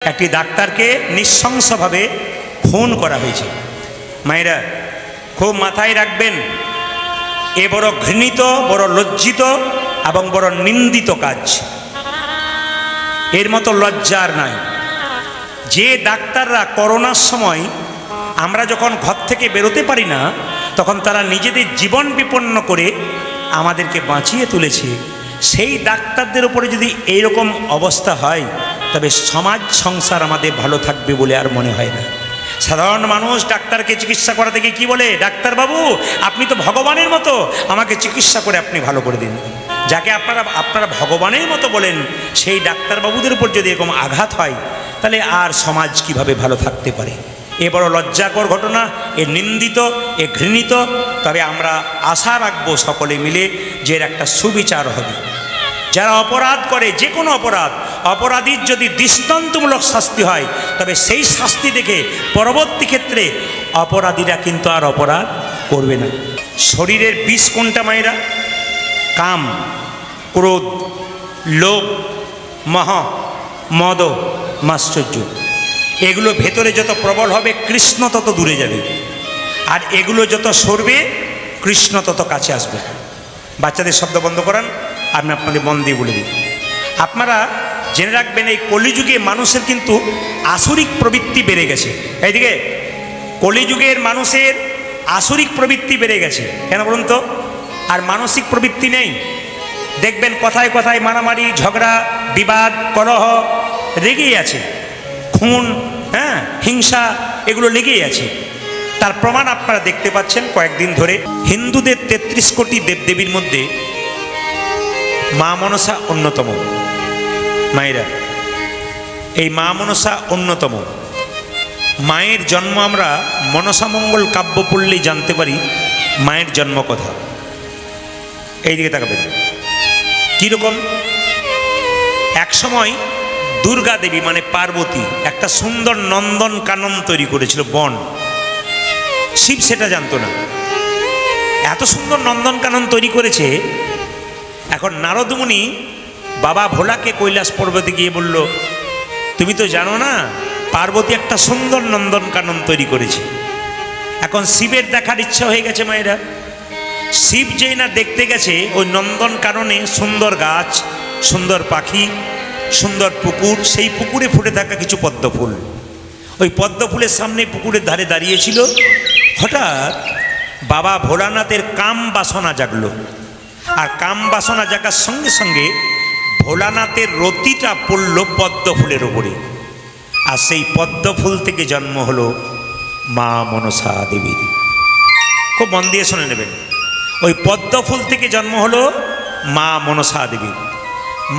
একটি ডাক্তারকে নৃশংসভাবে খুন করা হয়েছে। মায়েরা খুব মাথায় রাখবেন, এ বড় ঘৃণিত, বড় লজ্জিত এবং বড় নিন্দিত কাজ। এর মতো লজ্জার নাই। যে ডাক্তাররা করোনার সময় আমরা যখন ঘর থেকে বেরোতে পারি না, তখন তারা নিজেদের জীবন বিপন্ন করে আমাদেরকে বাঁচিয়ে তুলেছে, সেই ডাক্তারদের উপরে যদি এইরকম অবস্থা হয়, তবে সমাজ সংসার আমাদের ভালো থাকবে বলে আর মনে হয় না। সাধারণ মানুষ ডাক্তারকে চিকিৎসা করা থেকে কি বলে, ডাক্তারবাবু আপনি তো ভগবানের মতো, আমাকে চিকিৎসা করে আপনি ভালো করে দিন। যাকে আপনারা ভগবানের মতো বলেন, সেই ডাক্তারবাবুদের উপর যদি এরকম আঘাত হয়, তাহলে আর সমাজ কিভাবে ভালো থাকতে পারে? এ বড় লজ্জাকর ঘটনা, এ নিন্দিত, এ ঘৃণিত। তবে আমরা আশা রাখবো সকলে মিলে যে এর একটা সুবিচার হবে। যারা অপরাধ করে, যে কোনো অপরাধীর যদি দৃষ্টান্তমূলক শাস্তি হয়, তবে সেই শাস্তি দেখে পরবর্তী ক্ষেত্রে অপরাধীরা কিন্তু আর অপরাধ করবে না। শরীরের বিষ কোনটা মায়েরা? কাম, ক্রোধ, লোভ, মোহ, মদ, মাশ্চর্য। এগুলো ভেতরে যত প্রবল হবে, কৃষ্ণ তত দূরে যাবে। আর এগুলো যত সরবে, কৃষ্ণ তত কাছে আসবে। বাচ্চাদের শব্দ বন্ধ করান, আমি আপনাদের মন দিয়ে বলে দিই। আপনারা জেনে রাখবেন, এই কলিযুগে মানুষের কিন্তু আসরিক প্রবৃত্তি বেড়ে গেছে। এইদিকে কলিযুগের মানুষের আসরিক প্রবৃত্তি বেড়ে গেছে। কেন বলুন তো? আর মানসিক প্রবৃত্তি নেই। দেখবেন কথায় কথায় মারামারি, ঝগড়া, বিবাদ, কলহ লেগেই আছে। খুন, হিংসা, এগুলো লেগেই আছে। তার প্রমাণ আপনারা দেখতে পাচ্ছেন কয়েকদিন ধরে। হিন্দুদের 33 কোটি দেবদেবীর মধ্যে মা মনসা অন্যতম। মায়েরা, এই মা মনসা অন্যতম। মায়ের জন্ম আমরা মনসামঙ্গল কাব্য পড়লেই জানতে পারি মায়ের জন্ম কথা। এই দিকে তাকাবেন কীরকম। এক সময় দুর্গা দেবী মানে পার্বতী একটা সুন্দর নন্দন কানন তৈরি করেছিল, বন। শিব সেটা জানতো না। এত সুন্দর নন্দন কানন তৈরি করেছে। এখন নারদ মুনি বাবা ভোলাকে কৈলাস পর্বতে গিয়ে বলল, তুমি তো জানো না পার্বতী একটা সুন্দর নন্দন কানন তৈরি করেছে। এখন শিবের দেখার ইচ্ছা হয়ে গেছে মায়েরা। শিব যেই না দেখতে গেছে, ওই নন্দন কাননে সুন্দর গাছ, সুন্দর পাখি, সুন্দর পুকুর, সেই পুকুরে ফুটে থাকা কিছু পদ্ম ফুল। ওই পদ্ম ফুলের সামনে পুকুরের ধারে দাঁড়িয়েছিল। হঠাৎ বাবা ভোলানাথের কাম বাসনা জাগলো। আর কাম বাসনা জাগার সঙ্গে সঙ্গে ভোলানাথের রতিটা পড়ল পদ্ম ফুলের ওপরে। আর সেই পদ্ম ফুল থেকে জন্ম হলো মা মনসা দেবীর। খুব মন দিয়ে শুনে নেবেন। ওই পদ্ম ফুল থেকে জন্ম হলো মা মনসা দেবীর।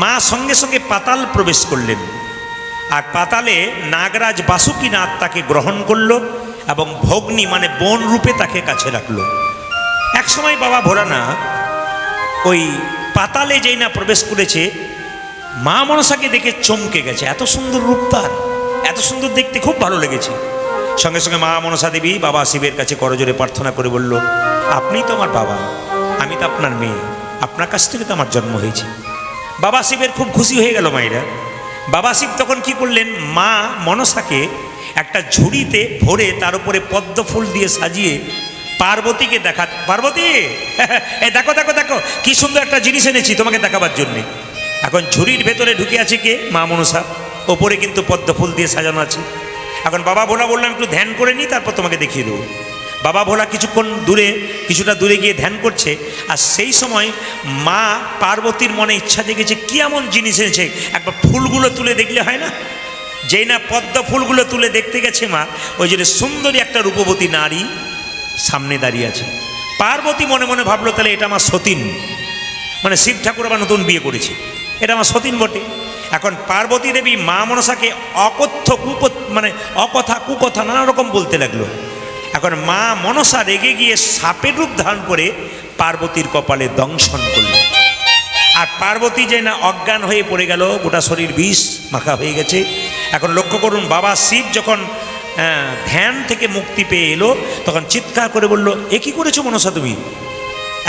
মা সঙ্গে সঙ্গে পাতাল প্রবেশ করলেন। আর পাতালে নাগরাজ বাসুকীনাথ তাকে গ্রহণ করল এবং ভগ্নী মানে বোন রূপে তাকে কাছে রাখলো। এক সময় বাবা ভোলানাথ ওই পাতালে যেই না প্রবেশ করেছে, মা মনসাকে দেখে চমকে গেছে। এত সুন্দর রূপ তার, এত সুন্দর দেখতে, খুব ভালো লেগেছে। সঙ্গে সঙ্গে মা মনসা দেবী বাবা শিবের কাছে করজোরে প্রার্থনা করে বলল, আপনিই তো আমার বাবা, আমি তো আপনার মেয়ে, আপনার কাছ থেকে তো আমার জন্ম হয়েছে। বাবা শিবের খুব খুশি হয়ে গেল মায়েরা। বাবা শিব তখন কি করলেন, মা মনসাকে একটা ঝুড়িতে ভরে তার উপরে পদ্ম ফুল দিয়ে সাজিয়ে পার্বতীকে পার্বতী দেখো দেখো দেখো কি সুন্দর একটা জিনিস এনেছি তোমাকে দেখাবার জন্যে। এখন ঝুড়ির ভেতরে ঢুকে আছে কে? মা মনসা। ওপরে কিন্তু পদ্ম ফুল দিয়ে সাজানো আছে। এখন বাবা ভোলা বললাম একটু ধ্যান করে নিই, তারপর তোমাকে দেখিয়ে দেবো। বাবা ভোলা কিছুটা দূরে গিয়ে ধ্যান করছে। আর সেই সময় মা পার্বতীর মনে ইচ্ছা জেগেছে, কি এমন জিনিস এনেছে, একবার ফুলগুলো তুলে দেখলে হয় না? যেই না পদ্ম ফুলগুলো তুলে দেখতে গেছে মা, ওই জন্য সুন্দরী একটা রূপবতী নারী সামনে দাঁড়িয়ে আছে। পার্বতী মনে মনে ভাবলো, তাহলে এটা আমার সতীন, মানে শিব ঠাকুর আবার নতুন বিয়ে করেছে, এটা আমার সতীন বটে। এখন পার্বতী দেবী মা মনসাকে অকথা কুকথা নানা রকম বলতে লাগলো। এখন মা মনসা রেগে গিয়ে সাপের রূপ ধারণ করে পার্বতীর কপালে দংশন করল। আর পার্বতী যে না অজ্ঞান হয়ে পড়ে গেল, গোটা শরীর বিষ মাখা হয়ে গেছে। এখন লক্ষ্য করুন, বাবা শিব যখন ধ্যান থেকে মুক্তি পেয়ে এলো, তখন চিৎকার করে বলল, এ কি করেছো মনসা তুমি?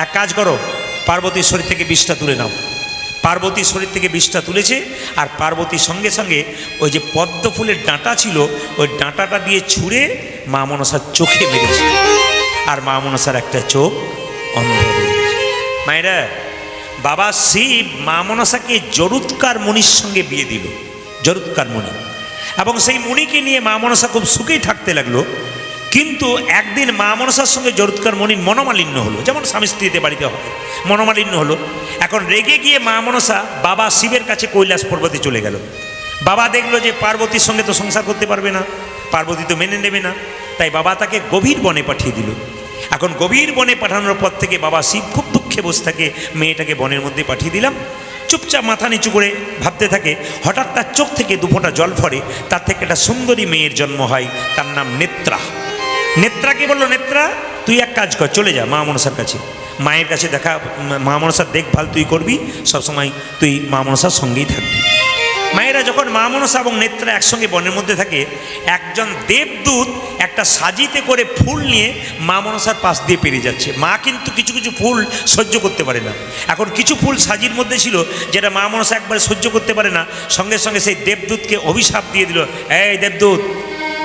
এক কাজ করো, পার্বতীর শরীর থেকে বিষটা তুলে নাও। পার্বতী শরীর থেকে বিষটা তুলেছে, আর পার্বতীর সঙ্গে সঙ্গে ওই যে পদ্ম ফুলের ডাঁটা ছিল ওই ডাঁটাটা দিয়ে ছুঁড়ে মা মনসার চোখে মেরেছে, আর মা মনসার একটা চোখ অন্ধ হয়ে গেছে। মায়েরা, বাবা শিব মা মনসাকে জরুৎকার মুনির সঙ্গে বিয়ে দিল, জরুৎকার মুনি, এবং সেই মুনিকে নিয়ে মা মনসা খুব সুখেই থাকতে লাগলো। কিন্তু একদিন মা মনসার সঙ্গে জরুৎকার মুনির মনোমালিন্য হলো, যেমন স্বামী স্ত্রীতে বাড়িতে হয়, মনোমালিন্য হলো। এখন রেগে গিয়ে মা মনসা বাবা শিবের কাছে কৈলাস পর্বতে চলে গেল। বাবা দেখলো যে পার্বতীর সঙ্গে তো সংসার করতে পারবে না, পার্বতী তো মেনে নেবে না, তাই বাবা তাকে গভীর বনে পাঠিয়ে দিল। এখন গভীর বনে পাঠানোর পর থেকে বাবা শিব খুব দুঃখে বসে থাকে, মেয়েটাকে বনের মধ্যে পাঠিয়ে দিলাম। চুপচাপ মাথা নিচু করে ভাবতে থাকে। হঠাৎ তার চোখ থেকে দুফোঁটা জল পড়ে, তার থেকে একটা সুন্দরী মেয়ের জন্ম হয়, তার নাম নেত্রা। নেত্রাকে বললো, নেত্রা তুই এক কাজ কর, চলে যা মা মনসার কাছে, মায়ের কাছে দেখা, মা মনসার দেখভাল তুই করবি, সবসময় তুই মা মনসার সঙ্গেই থাকবি। মায়েরা যখন মা মনসা এবং নেত্রা একসঙ্গে বনের মধ্যে থাকে, একজন দেবদূত একটা সাজিতে করে ফুল নিয়ে মা মনসার পাশ দিয়ে পেরিয়ে যাচ্ছে। মা কিন্তু কিছু কিছু ফুল সহ্য করতে পারে না। এখন কিছু ফুল সাজির মধ্যে ছিল যেটা মা মনসা একবারে সহ্য করতে পারে না, সঙ্গে সঙ্গে সেই দেবদূতকে অভিশাপ দিয়ে দিল, এই দেবদূত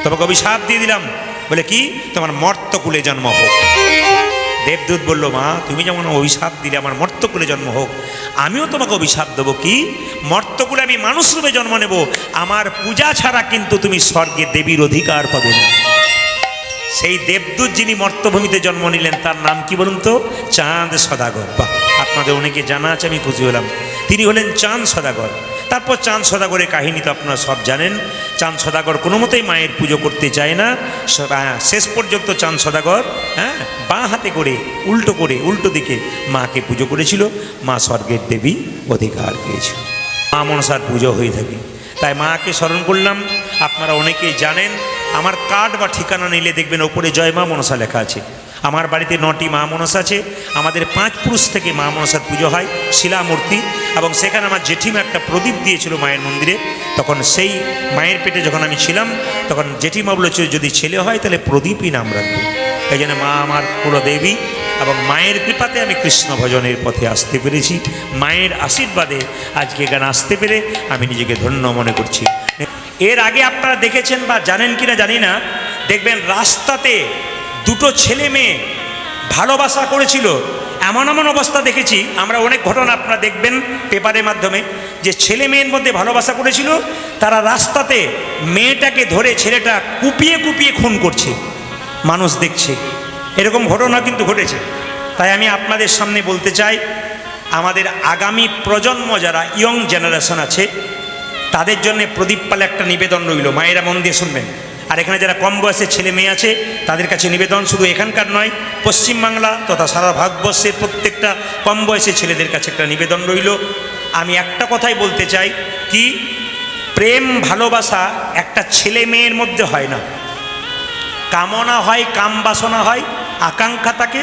তোমাকে অভিশাপ দিয়ে দিলাম, বলে কি, তোমার মর্তকুলে জন্ম হোক। দেবদূত বলল, মা তুমি যেমন অভিশাপ দিলে আমার মর্তকুলে জন্ম হোক, আমিও তোমাকে অভিশাপ দেবো, কি মর্তকুলে আমি মানুষ রূপে জন্ম নেব, আমার পূজা ছাড়া কিন্তু তুমি স্বর্গে দেবীর অধিকার পাবে না। সেই দেবদূত যিনি মর্তভূমিতে জন্ম নিলেন তার নাম কি বলুন তো? চাঁদ সদাগর। বাহ, আপনাদের অনেকে জানা আছে, আমি খুশি হলাম। তিনি হলেন চাঁদ সদাগর। তারপর চাঁদ সদাগরের কাহিনী তো আপনারা সব জানেন। চাঁদ সদাগর কোনো মতেই মায়ের পুজো করতে চায় না। শেষ পর্যন্ত চাঁদ সদাগর বাঁ হাতে করে উল্টো দিকে মাকে পুজো করেছিল, মা স্বর্গের দেবী অধিকার পেয়েছিল। মা মনসার পুজো হয়ে থাকে, তাই মাকে স্মরণ করলাম। আপনারা অনেকেই জানেন, আমার কার্ড বা ঠিকানা নিলে দেখবেন ওপরে জয় মা মনসা লেখা আছে। আমার বাড়িতে 9টি মা মনসা আছে। আমাদের 5 পুরুষ থেকে মা মনসার পুজো হয়, শিলামূর্তি, এবং সেখানে আমার জেঠিমা একটা প্রদীপ দিয়েছিল মায়ের মন্দিরে। তখন সেই মায়ের পেটে যখন আমি ছিলাম, তখন জেঠিমা বলেছিল যদি ছেলে হয় তাহলে প্রদীপই নাম রাখবে। এই জন্য মা আমার কুলদেবী, এবং মায়ের কৃপাতে আমি কৃষ্ণ ভজনের পথে আসতে পেরেছি। মায়ের আশীর্বাদে আজকে এখানে আসতে পেরে আমি নিজেকে ধন্য মনে করছি। এর আগে আপনারা দেখেছেন বা জানেন কিনা জানি না, দেখবেন রাস্তাতে দুটো ছেলে মেয়ে ভালোবাসা করেছিল, এমন অবস্থা দেখেছি আমরা। অনেক ঘটনা আপনারা দেখবেন পেপারের মাধ্যমে, যে ছেলে মেয়ের মধ্যে ভালোবাসা করেছিল, তারা রাস্তাতে মেয়েটাকে ধরে ছেলেটা কুপিয়ে খুন করছে, মানুষ দেখছে। এরকম ঘটনা কিন্তু ঘটেছে। তাই আমি আপনাদের সামনে বলতে চাই, আমাদের আগামী প্রজন্ম যারা ইয়ং জেনারেশন আছে, তাদের জন্য প্রদীপ পালে একটা নিবেদন রইল। মায়েরা মন দিয়ে শুনবেন। আর এখানে যারা কম বয়সের ছেলে মেয়ে আছে তাদের কাছে নিবেদন, শুধু এখানকার নয়, পশ্চিমবাংলা তথা সারা ভারতবর্ষের প্রত্যেকটা কম বয়সের ছেলেদের কাছে একটা নিবেদন রইল। আমি একটা কথাই বলতে চাই, কি প্রেম ভালোবাসা একটা ছেলে মেয়ের মধ্যে হয় না। কামনা হয়, কাম বাসনা হয়, আকাঙ্ক্ষা থাকে,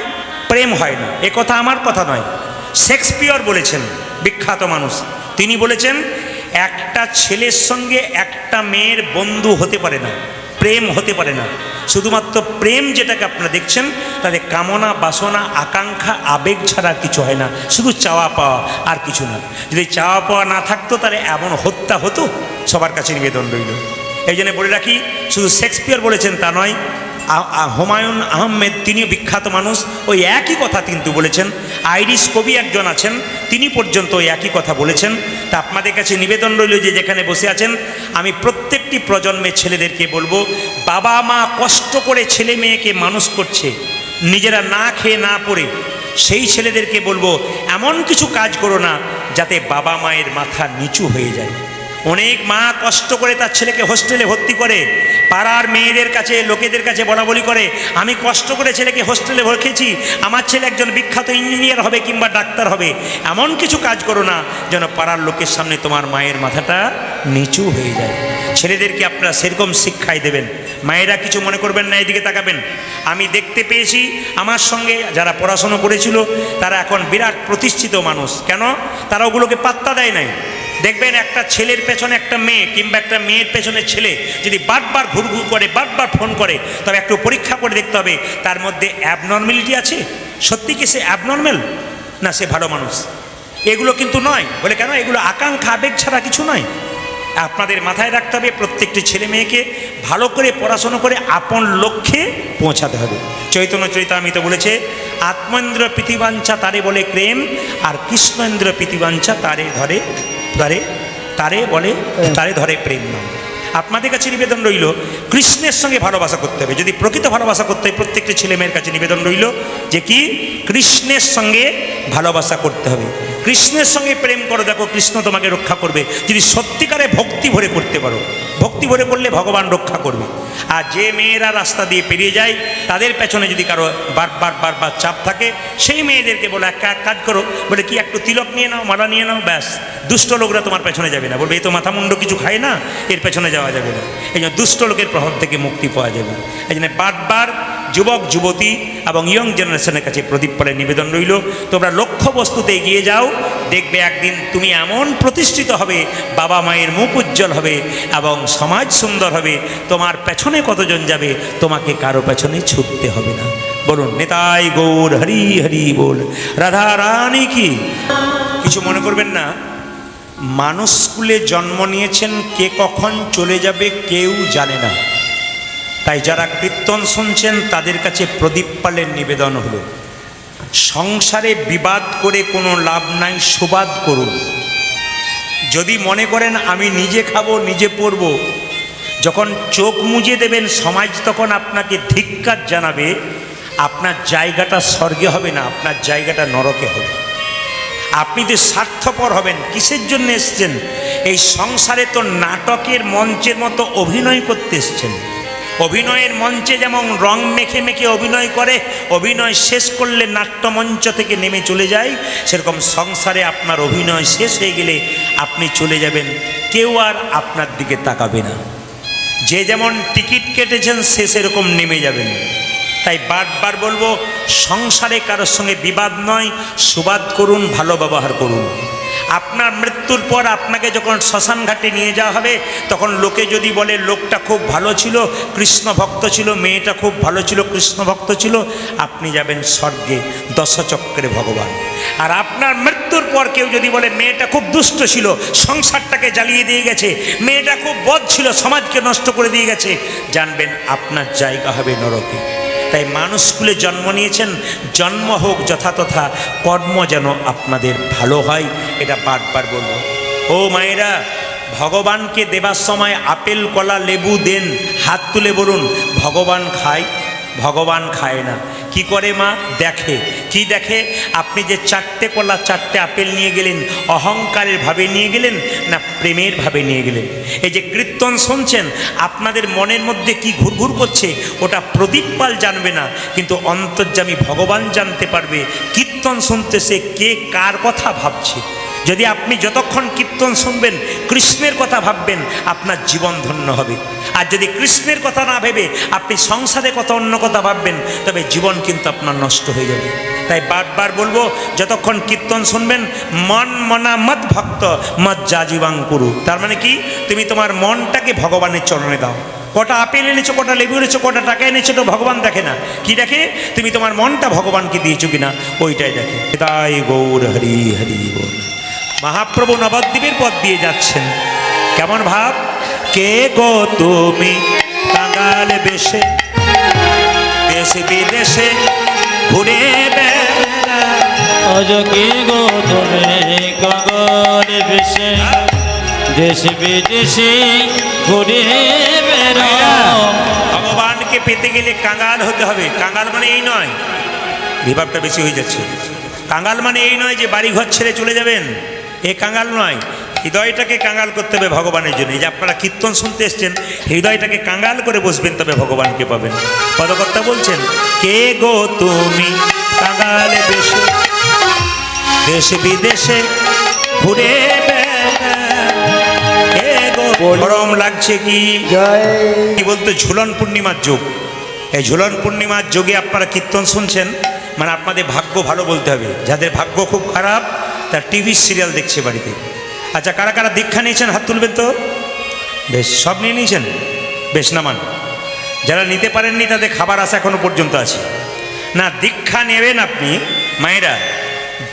প্রেম হয় না। এ কথা আমার কথা নয়, শেক্সপিয়র বলেছেন, বিখ্যাত মানুষ। তিনি বলেছেন একটা ছেলের সঙ্গে একটা মেয়ের বন্ধু হতে পারে না, প্রেম হতে পারে না। শুধুমাত্র প্রেম যেটাকে আপনারা দেখছেন, তাদের কামনা বাসনা আকাঙ্ক্ষা আবেগ ছাড়া আর কিছু হয় না, শুধু চাওয়া পাওয়া আর কিছু না। যদি চাওয়া পাওয়া না থাকতো তাহলে এমন হত্যা হতো। সবার কাছে নিবেদন রইল। এই জন্য বলে রাখি, শুধু শেক্সপিয়র বলেছেন তা নয়, হুমায়ুন আহমেদ তিনিও বিখ্যাত মানুষ, ওই একই কথা কিন্তু বলেছেন। আইরিশ কবি একজন আছেন, তিনি পর্যন্ত ওই একই কথা বলেছেন। তা আপনাদের কাছে নিবেদন রইল যে যেখানে বসে আছেন, আমি প্রত্যেকটি প্রজন্মের ছেলেদেরকে বলবো, বাবা মা কষ্ট করে ছেলে মেয়েকে মানুষ করছে, নিজেরা না খেয়ে না পড়ে, সেই ছেলেদেরকে বলবো এমন কিছু কাজ করো না যাতে বাবা মায়ের মাথা নিচু হয়ে যায়। অনেক মা কষ্ট করে তার ছেলেকে হোস্টেলে ভর্তি করে, পাড়ার মেয়েদের কাছে লোকেদের কাছে বলাবলি করে, আমি কষ্ট করে ছেলেকে হোস্টেলে রেখেছি, আমার ছেলে একজন বিখ্যাত ইঞ্জিনিয়ার হবে কিংবা ডাক্তার হবে। এমন কিছু কাজ করো না যেন পাড়ার লোকের সামনে তোমার মায়ের মাথাটা নিচু হয়ে যায়। ছেলেদেরকে আপনারা সেরকম শিক্ষাই দেবেন। মায়েরা কিছু মনে করবেন না, এদিকে তাকাবেন। আমি দেখতে পেয়েছি আমার সঙ্গে যারা পড়াশুনো করেছিল তারা এখন বিরাট প্রতিষ্ঠিত মানুষ। কেন? তারা ওগুলোকে পাত্তা দেয় নাই। দেখবেন একটা ছেলের পেছনে একটা মেয়ে কিংবা একটা মেয়ের পেছনে ছেলে যদি বারবার ঘুরঘুর করে, বারবার ফোন করে, তবে একটু পরীক্ষা করে দেখতে হবে তার মধ্যে অ্যাবনর্মালিটি আছে। সত্যি কি সে অ্যাবনর্মাল, না সে ভালো মানুষ? এগুলো কিন্তু নয়। বলে কেন? এগুলো আকাঙ্ক্ষা আবেগ ছাড়া কিছু নয়। আপনাদের মাথায় রাখতে হবে প্রত্যেকটি ছেলে মেয়েকে ভালো করে পড়াশোনা করে আপন লক্ষ্যে পৌঁছাতে হবে। চৈতন্য চরিতামৃত বলেছে, আত্মেন্দ্র প্রীতিবাঞ্ছা তারে বলে প্রেম, আর কৃষ্ণেন্দ্র প্রীতিবাঞ্ছা তারে ধরে প্রেম নাম। আপনাদের কাছে নিবেদন রইল কৃষ্ণের সঙ্গে ভালোবাসা করতে হবে। যদি প্রকৃত ভালোবাসা করতে হয়, প্রত্যেকটি ছেলে মেয়ের কাছে নিবেদন রইল যে কি কৃষ্ণের সঙ্গে ভালোবাসা করতে হবে। কৃষ্ণের সঙ্গে প্রেম করো, দেখো কৃষ্ণ তোমাকে রক্ষা করবে। যদি সত্যিকারে ভক্তি ভরে করতে পারো, ভক্তি ভরে করলে ভগবান রক্ষা করবে। আর যে মেয়েরা রাস্তা দিয়ে পেরিয়ে যায়, তাদের পেছনে যদি কারো বারবার চাপ থাকে, সেই মেয়েদেরকে বলে এক কাজ করো, বলে কি একটু তিলক নিয়ে নাও, মালা নিয়ে নাও, ব্যাস দুষ্ট লোকরা তোমার পেছনে যাবে না। বলবে এই তো মাথা মুন্ড কিছু খায় না, এর পেছনে যাওয়া যাবে না। এই জন্য দুষ্ট লোকের প্রভাব থেকে মুক্তি পাওয়া যাবে। এই জন্য বারবার যুবক যুবতী এবং ইয়ং জেনারেশনের কাছে প্রদীপ পালের নিবেদন রইল, তোমরা লক্ষ্য বস্তুতে এগিয়ে যাও, দেখবে একদিন তুমি এমন প্রতিষ্ঠিত হবে, বাবা মায়ের মুখ উজ্জ্বল হবে এবং সমাজ সুন্দর হবে। তোমার পেছনে কতজন যাবে, তোমাকে কারো পেছনে ছুটতে হবে না। বলুন নিতাই গৌর হরি হরি বল, রাধা রানী কি। কিছু মনে করবেন না, মানুষ স্কুলে জন্ম নিয়েছেন, কে কখন চলে যাবে কেউ জানে না। তাই যারা কীর্তন শুনছেন তাদের কাছে প্রদীপ পালের নিবেদন হলো, সংসারে বিবাদ করে কোনো লাভ নাই, সুবাদ করুন। যদি মনে করেন আমি নিজে খাবো নিজে পড়ব, যখন চোখ মুজে দেবেন সমাজ তখন আপনাকে ধিক্কার জানাবে। আপনার জায়গাটা স্বর্গে হবে না, আপনার জায়গাটা নরকে হবে। আপনি যে স্বার্থপর হবেন, কিসের জন্য এসছেন? এই সংসারে তো নাটকের মঞ্চের মতো অভিনয় করতে এসছেন। অভিনয়ের মঞ্চে যেমন রং মেখে মেখে অভিনয় করে, অভিনয় শেষ করলে নাট্যমঞ্চ থেকে নেমে চলে যায়, সেরকম সংসারে আপনার অভিনয় শেষ হয়ে গেলে আপনি চলে যাবেন, কেউ আর আপনার দিকে তাকাবে না। যে যেমন টিকিট কেটেছেন সে সেরকম নেমে যাবেন। তাই বারবার বলবো, সংসারে কারোর সঙ্গে বিবাদ নয়, সুবাদ করুন, ভালো ব্যবহার করুন। আপনার মৃত্যুর পর আপনাকে যখন শ্মশান ঘাটে নিয়ে যাওয়া হবে, তখন লোকে যদি বলে লোকটা খুব ভালো ছিল, কৃষ্ণ ভক্ত ছিল, মেয়েটা খুব ভালো ছিল, কৃষ্ণ ভক্ত ছিল, আপনি যাবেন স্বর্গে দশচক্রে ভগবান। আর আপনার মৃত্যুর পর কেউ যদি বলে মেয়েটা খুব দুষ্ট ছিল, সংসারটাকে জ্বালিয়ে দিয়ে গেছে, মেয়েটা খুব বদ ছিল, সমাজকে নষ্ট করে দিয়ে গেছে, জানবেন আপনার জায়গা হবে নরকে। তাই মানুষ স্কুলে জন্ম নিয়েছেন, জন্ম হোক যথাতথা, কর্ম যেন আপনাদের ভালো হয়, এটা বারবার বলবো। ও মায়েরা, ভগবানকে দেবার সময় আপেল কলা লেবু দেন, হাত তুলে বলুন ভগবান খায়? ভগবান খায় না। কি করে মা? দেখে। কি দেখে? আপনি যে 4টে কলা 4টে আপেল নিয়ে গেলেন, অহংকারের ভাবে নিয়ে গেলেন না প্রেমের ভাবে নিয়ে গেলেন? এই যে কীর্তন শুনছেন, আপনাদের মনের মধ্যে কি ঘুরঘুর করছে ওটা প্রদীপ পাল জানবে না, কিন্তু অন্তর্যামী ভগবান জানতে পারবে। কীর্তন শুনতে সে কে কার কথা ভাবছে। যদি আপনি যতক্ষণ কীর্তন শুনবেন কৃষ্ণের কথা ভাববেন, আপনার জীবন ধন্য হবে। আর যদি কৃষ্ণের কথা না ভেবে আপনি সংসারে কথা অন্য কথা ভাববেন, তবে জীবন কিন্তু আপনার নষ্ট হয়ে যাবে। তাই বারবার বলবো, যতক্ষণ কীর্তন শুনবেন, মন মনা মত ভক্ত মত যাজীবাং কুরু। তার মানে কি? তুমি তোমার মনটাকে ভগবানের চরণে দাও। কটা আপেল এনেছো, কটা লেবু এনেছো, কটা টাকা এনেছো, তো ভগবান দেখে না। কি দেখে? তুমি তোমার মনটা ভগবানকে দিয়েছো কিনা, ওইটাই দেখে। তাই গৌর হরি হরি বল। মহাপ্রভু নবদ্বীপের পথ দিয়ে যাচ্ছেন, কেমন ভাব? কে গো তুমি কাঙাল বেশে, দেশ বিদেশে ঘুরে বেড়াও। কে গো তুমি কাঙাল বেশে, দেশ বিদেশে ঘুরে বেড়াও। ভগবানকে পেতে গেলে কাঙাল হতে হবে। কাঙাল মানে এই নয়, রিভাবটা বেশি হয়ে যাচ্ছে। কাঙাল মানে এই নয় যে বাড়ি ঘর ছেড়ে চলে যাবেন, এ কাঙাল নয়। হৃদয়টাকে কাঙাল করতে হবে ভগবানের জন্য। এই যে আপনারা কীর্তন শুনতে এসছেন, হৃদয়টাকে কাঙাল করে বসবেন, তবে ভগবানকে পাবেন। পদকর্তা বলছেন, কে গো তুমি কাঙাল বেশে, দেশ বিদেশে ঘুরে বেড়াও। গরম লাগছে কি? কি বলতো? ঝুলন পূর্ণিমার যোগ। এই ঝুলন পূর্ণিমার যোগে আপনারা কীর্তন শুনছেন, মানে আপনাদের ভাগ্য ভালো বলতে হবে। যাদের ভাগ্য খুব খারাপ, তার টিভি সিরিয়াল দেখছে বাড়িতে। আচ্ছা, কারা কারা দীক্ষা নিয়েছেন হাত তুলবেন তো? বেশ, সব নিয়ে নিয়েছেন? বেশ, নামান। যারা নিতে পারেননি তাদের খাবার আশা এখনো পর্যন্ত আছে। না, দীক্ষা নেবেন আপনি মায়েরা,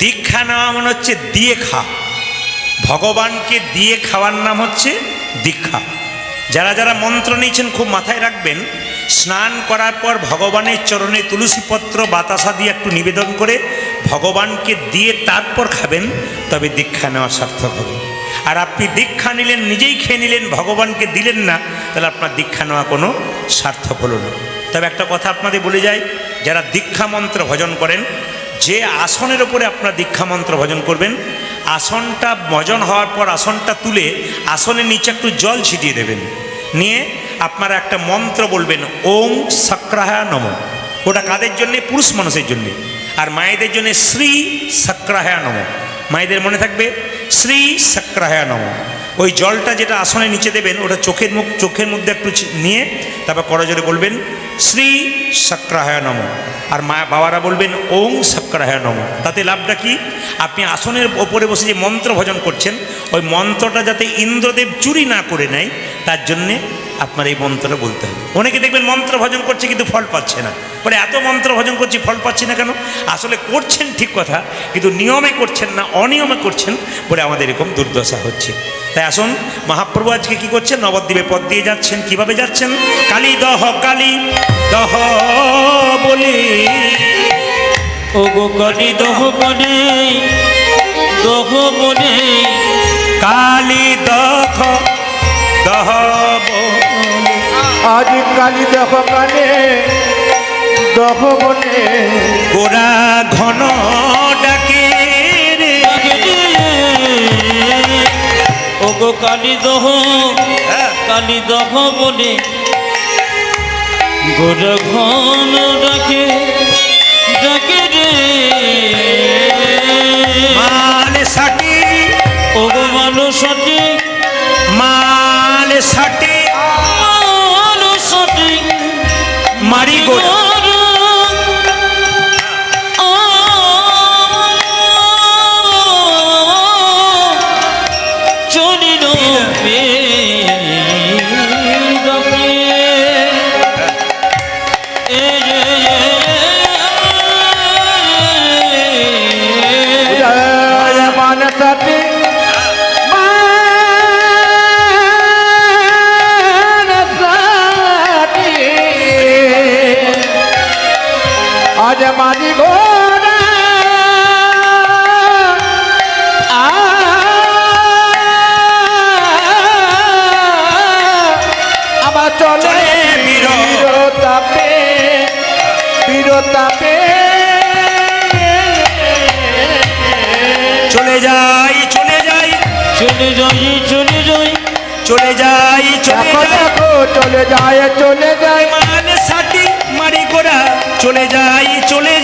দীক্ষা নেওয়া মানে হচ্ছে দিয়ে খা, ভগবানকে দিয়ে খাওয়ার নাম হচ্ছে দীক্ষা। যারা যারা মন্ত্র নিয়েছেন খুব মাথায় রাখবেন, স্নান করার পর ভগবানের চরণে তুলসীপত্র বাতাসা দিয়ে একটু নিবেদন করে ভগবানকে দিয়ে তারপর খাবেন, তবে দীক্ষা নেওয়া সার্থক হবে। আর আপনি দীক্ষা নিলেন, নিজেই খেয়ে নিলেন, ভগবানকে দিলেন না, তাহলে আপনার দীক্ষা নেওয়া কোনো সার্থক হলো না। তবে একটা কথা আপনাদের বলে যাই, যারা দীক্ষা মন্ত্র ভজন করেন, যে আসনের ওপরে আপনার দীক্ষা মন্ত্র ভজন করবেন, আসনটা ভজন হওয়ার পর আসনটা তুলে আসনের নিচে একটু জল ছিটিয়ে দেবেন, নিয়ে আপনারা একটা মন্ত্র বলবেন, ওম সক্রাহায় নমঃ। ওটা কাদের জন্যে? পুরুষ মানুষের জন্যে। আর মায়েদের জন্যে শ্রী সক্রাহায় নমঃ। মায়েদের মনে থাকবে শ্রী সক্রাহায় নমঃ। ওই জলটা যেটা আসনের নিচে দেবেন, ওটা চোখের মধ্যে একটু নিয়ে তারপর করজোরে বলবেন শ্রী সক্রাহায় নমঃ। আর মা বাবারা বলবেন ওং সক্রাহায় নমঃ। তাতে লাভটা কি? আপনি আসনের ওপরে বসে যে মন্ত্র ভজন করছেন, ওই মন্ত্রটা যাতে ইন্দ্রদেব চুরি না করে নেয়, তার জন্যে আপনার এই মন্ত্রটা বলতে হবে। অনেকে দেখবেন মন্ত্র ভজন করছে কিন্তু ফল পাচ্ছে না, বলে এত মন্ত্র ভজন করছি ফল পাচ্ছি না কেন? আসলে করছেন ঠিক কথা, কিন্তু নিয়মে করছেন না, অনিয়মে করছেন বলে আমাদের এরকম দুর্দশা হচ্ছে। তাই আসুন, মহাপ্রভু আজকে কি করছেন? নবদ্বীপে পথ দিয়ে যাচ্ছেন। কিভাবে যাচ্ছেন? কালী দহ বলে, ও গো কালী দহ বলে, কালী দহ বলে। আজ কালী দেখ কানে দহ বনে গোরা ঘন ডাকে রে, ও গো কালী দহ বলে, গোরা ঘন ডাকে রে, মাল সাটি, ও গো মানুষটি, মাল সাটি মানুষটি মারি গোরা। চলিল মানসাতে আজ মাঝি গোরা আবার চলে বীরতাপে চলে যাই চলে যাই দেখো দেখো চলে যায় মাল সাটি মারি গোরা, চলে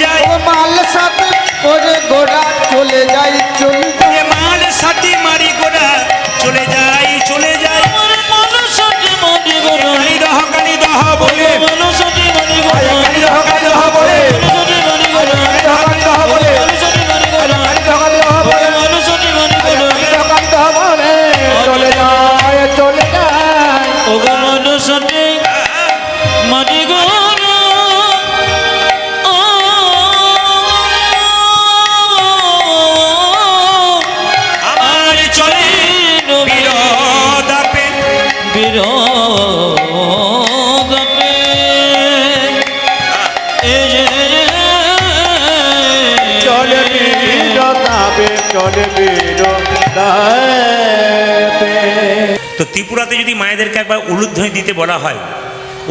যাই ও মাল সাথে ওরে গোড়া চলে যায় এ মাল সাটি মারি গোরা, চলে যাই মানুষটি মনে গোরা, কালী দহ বলে, মানুষটি মনে গোরা, কালী দহ বলে মানুষটি মনে গোরা, কালী দহ বলে মানুষটি মনে গোরা, কালী দহ বলে মানুষটি মনে গোরা, কালী দহ বলে চলে যায় ও গো মানুষটি মনে গোরা, আমার চলে বিরদাপে, বিরোধপে চলে বীরতাপে তো ত্রিপুরাতে যদি মায়েদেরকে একবার উলুধ্বনি দিতে বলা হয়,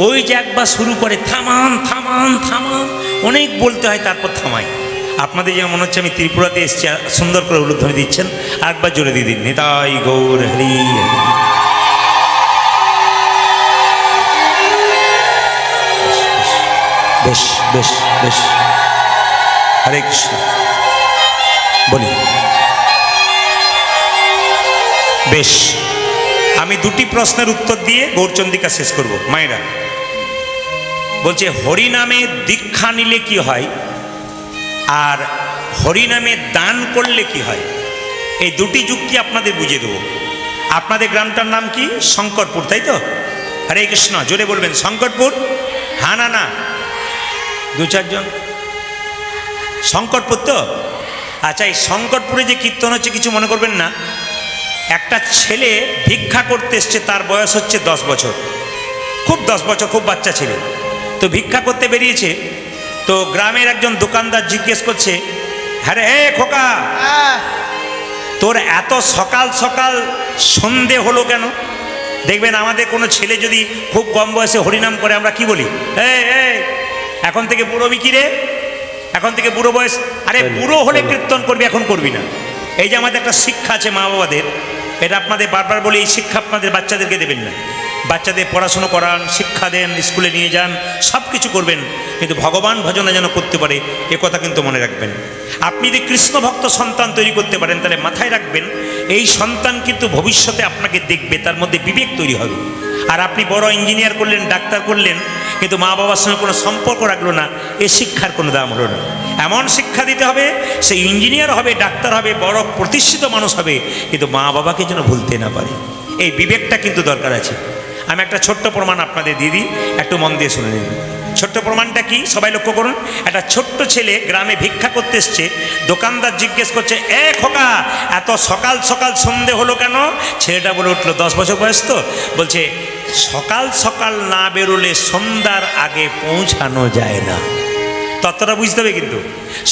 ওই যে একবার শুরু করে থামান থামান থামান, অনেক বলতে হয় তারপর থামাই। আপনাদের যেমন মনে হচ্ছে আমি ত্রিপুরাতে এসেছি, সুন্দর করে উলুধ্বনি দিচ্ছেন, আরেকবার জোরে দিয়ে দিন, নিতাই গৌর হরি হরি। বেশ বেশ বেশ, হরে কৃষ্ণ বলি। বেশ, আমি দুটি প্রশ্নের উত্তর দিয়ে গৌরচন্দ্রিকা শেষ করব। মায়েরা বলছে হরিনামে দীক্ষা নিলে কি হয়, আর হরিনামে দান করলে কি হয়, এই দুটি যুক্তি আপনাদের বুঝিয়ে দেবো। আপনাদের গ্রামটার নাম কি? শঙ্করপুর, তাই তো? হরে কৃষ্ণ, জোরে বলবেন শঙ্করপুর। হ্যাঁ না না, দু চারজন শঙ্করপুর তো? আচ্ছা, এই শঙ্করপুরে যে কীর্তন হচ্ছে কিছু মনে করবেন না। একটা ছেলে ভিক্ষা করতে এসছে, তার বয়স হচ্ছে 10 বছর, খুব 10 বছর, খুব বাচ্চা ছেলে। তো ভিক্ষা করতে বেরিয়েছে। তো গ্রামের একজন দোকানদার জিজ্ঞেস করছে, হ্যাঁ রে হে খোকা, তোর এত সকাল সকাল সন্ধে হলো কেন? দেখবেন আমাদের কোনো ছেলে যদি খুব কম বয়সে হরিনাম করে, আমরা কি বলি? এখন থেকে বুড়ো বিকি রে, এখন থেকে বুড়ো বয়স। আরে বুড়ো হলে কীর্তন করবি, এখন করবি না। এই যে আমাদের একটা শিক্ষা আছে মা বাবাদের, এটা আপনাদের বারবার বলি, এই শিক্ষা আপনাদের বাচ্চাদেরকে দেবেন না। বাচ্চাদের পড়াশুনো করান, শিক্ষা দেন, স্কুলে নিয়ে যান, সব কিছু করবেন, কিন্তু ভগবান ভজনা যেন করতে পারে এ কথা কিন্তু মনে রাখবেন। আপনি যদি কৃষ্ণ ভক্ত সন্তান তৈরি করতে পারেন, তাহলে মাথায় রাখবেন এই সন্তান কিন্তু ভবিষ্যতে আপনাকে দেখবে, তার মধ্যে বিবেক তৈরি হবে। আর আপনি বড় ইঞ্জিনিয়ার করলেন, ডাক্তার করলেন, কিন্তু মা বাবার সঙ্গে কোনো সম্পর্ক রাখলো না, এ শিক্ষার কোনো দাম হলো না। এমন শিক্ষা দিতে হবে, সে ইঞ্জিনিয়ার হবে, ডাক্তার হবে, বড় প্রতিষ্ঠিত মানুষ হবে, কিন্তু মা বাবাকে যেন ভুলতে না পারে। এই বিবেকটা কিন্তু দরকার আছে। আমি একটা ছোট্ট প্রমাণ আপনাদের দিয়ে দিই, একটু মন দিয়ে শুনে নিন। ছোট্ট প্রমাণটা কি সবাই লক্ষ্য করুন। একটা ছোট্ট ছেলে গ্রামে ভিক্ষা করতে এসছে, দোকানদার জিজ্ঞেস করছে, এ খোকা, এত সকাল সকাল সন্ধে হলো কেন? ছেলেটা বলে উঠলো, 10 বছর বয়স তো, বলছে সকাল সকাল না বেরোলে সন্ধ্যার আগে পৌঁছানো যায় না। ততটা বুঝতে হবে কিন্তু,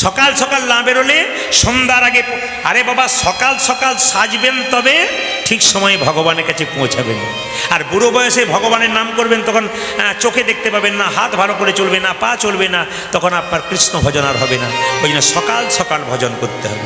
সকাল সকাল না বেরোলে সন্ধ্যার আগে। আরে বাবা, সকাল সকাল সাজবেন তবে ঠিক সময়ে ভগবানের কাছে পৌঁছাবেন। আর বুড়ো বয়সে ভগবানের নাম করবেন, তখন চোখে দেখতে পাবেন না, হাত ভালো করে চলবে না, পা চলবে না, তখন আপনার কৃষ্ণ ভজন আর হবে না। ওই জন্য সকাল সকাল ভজন করতে হবে।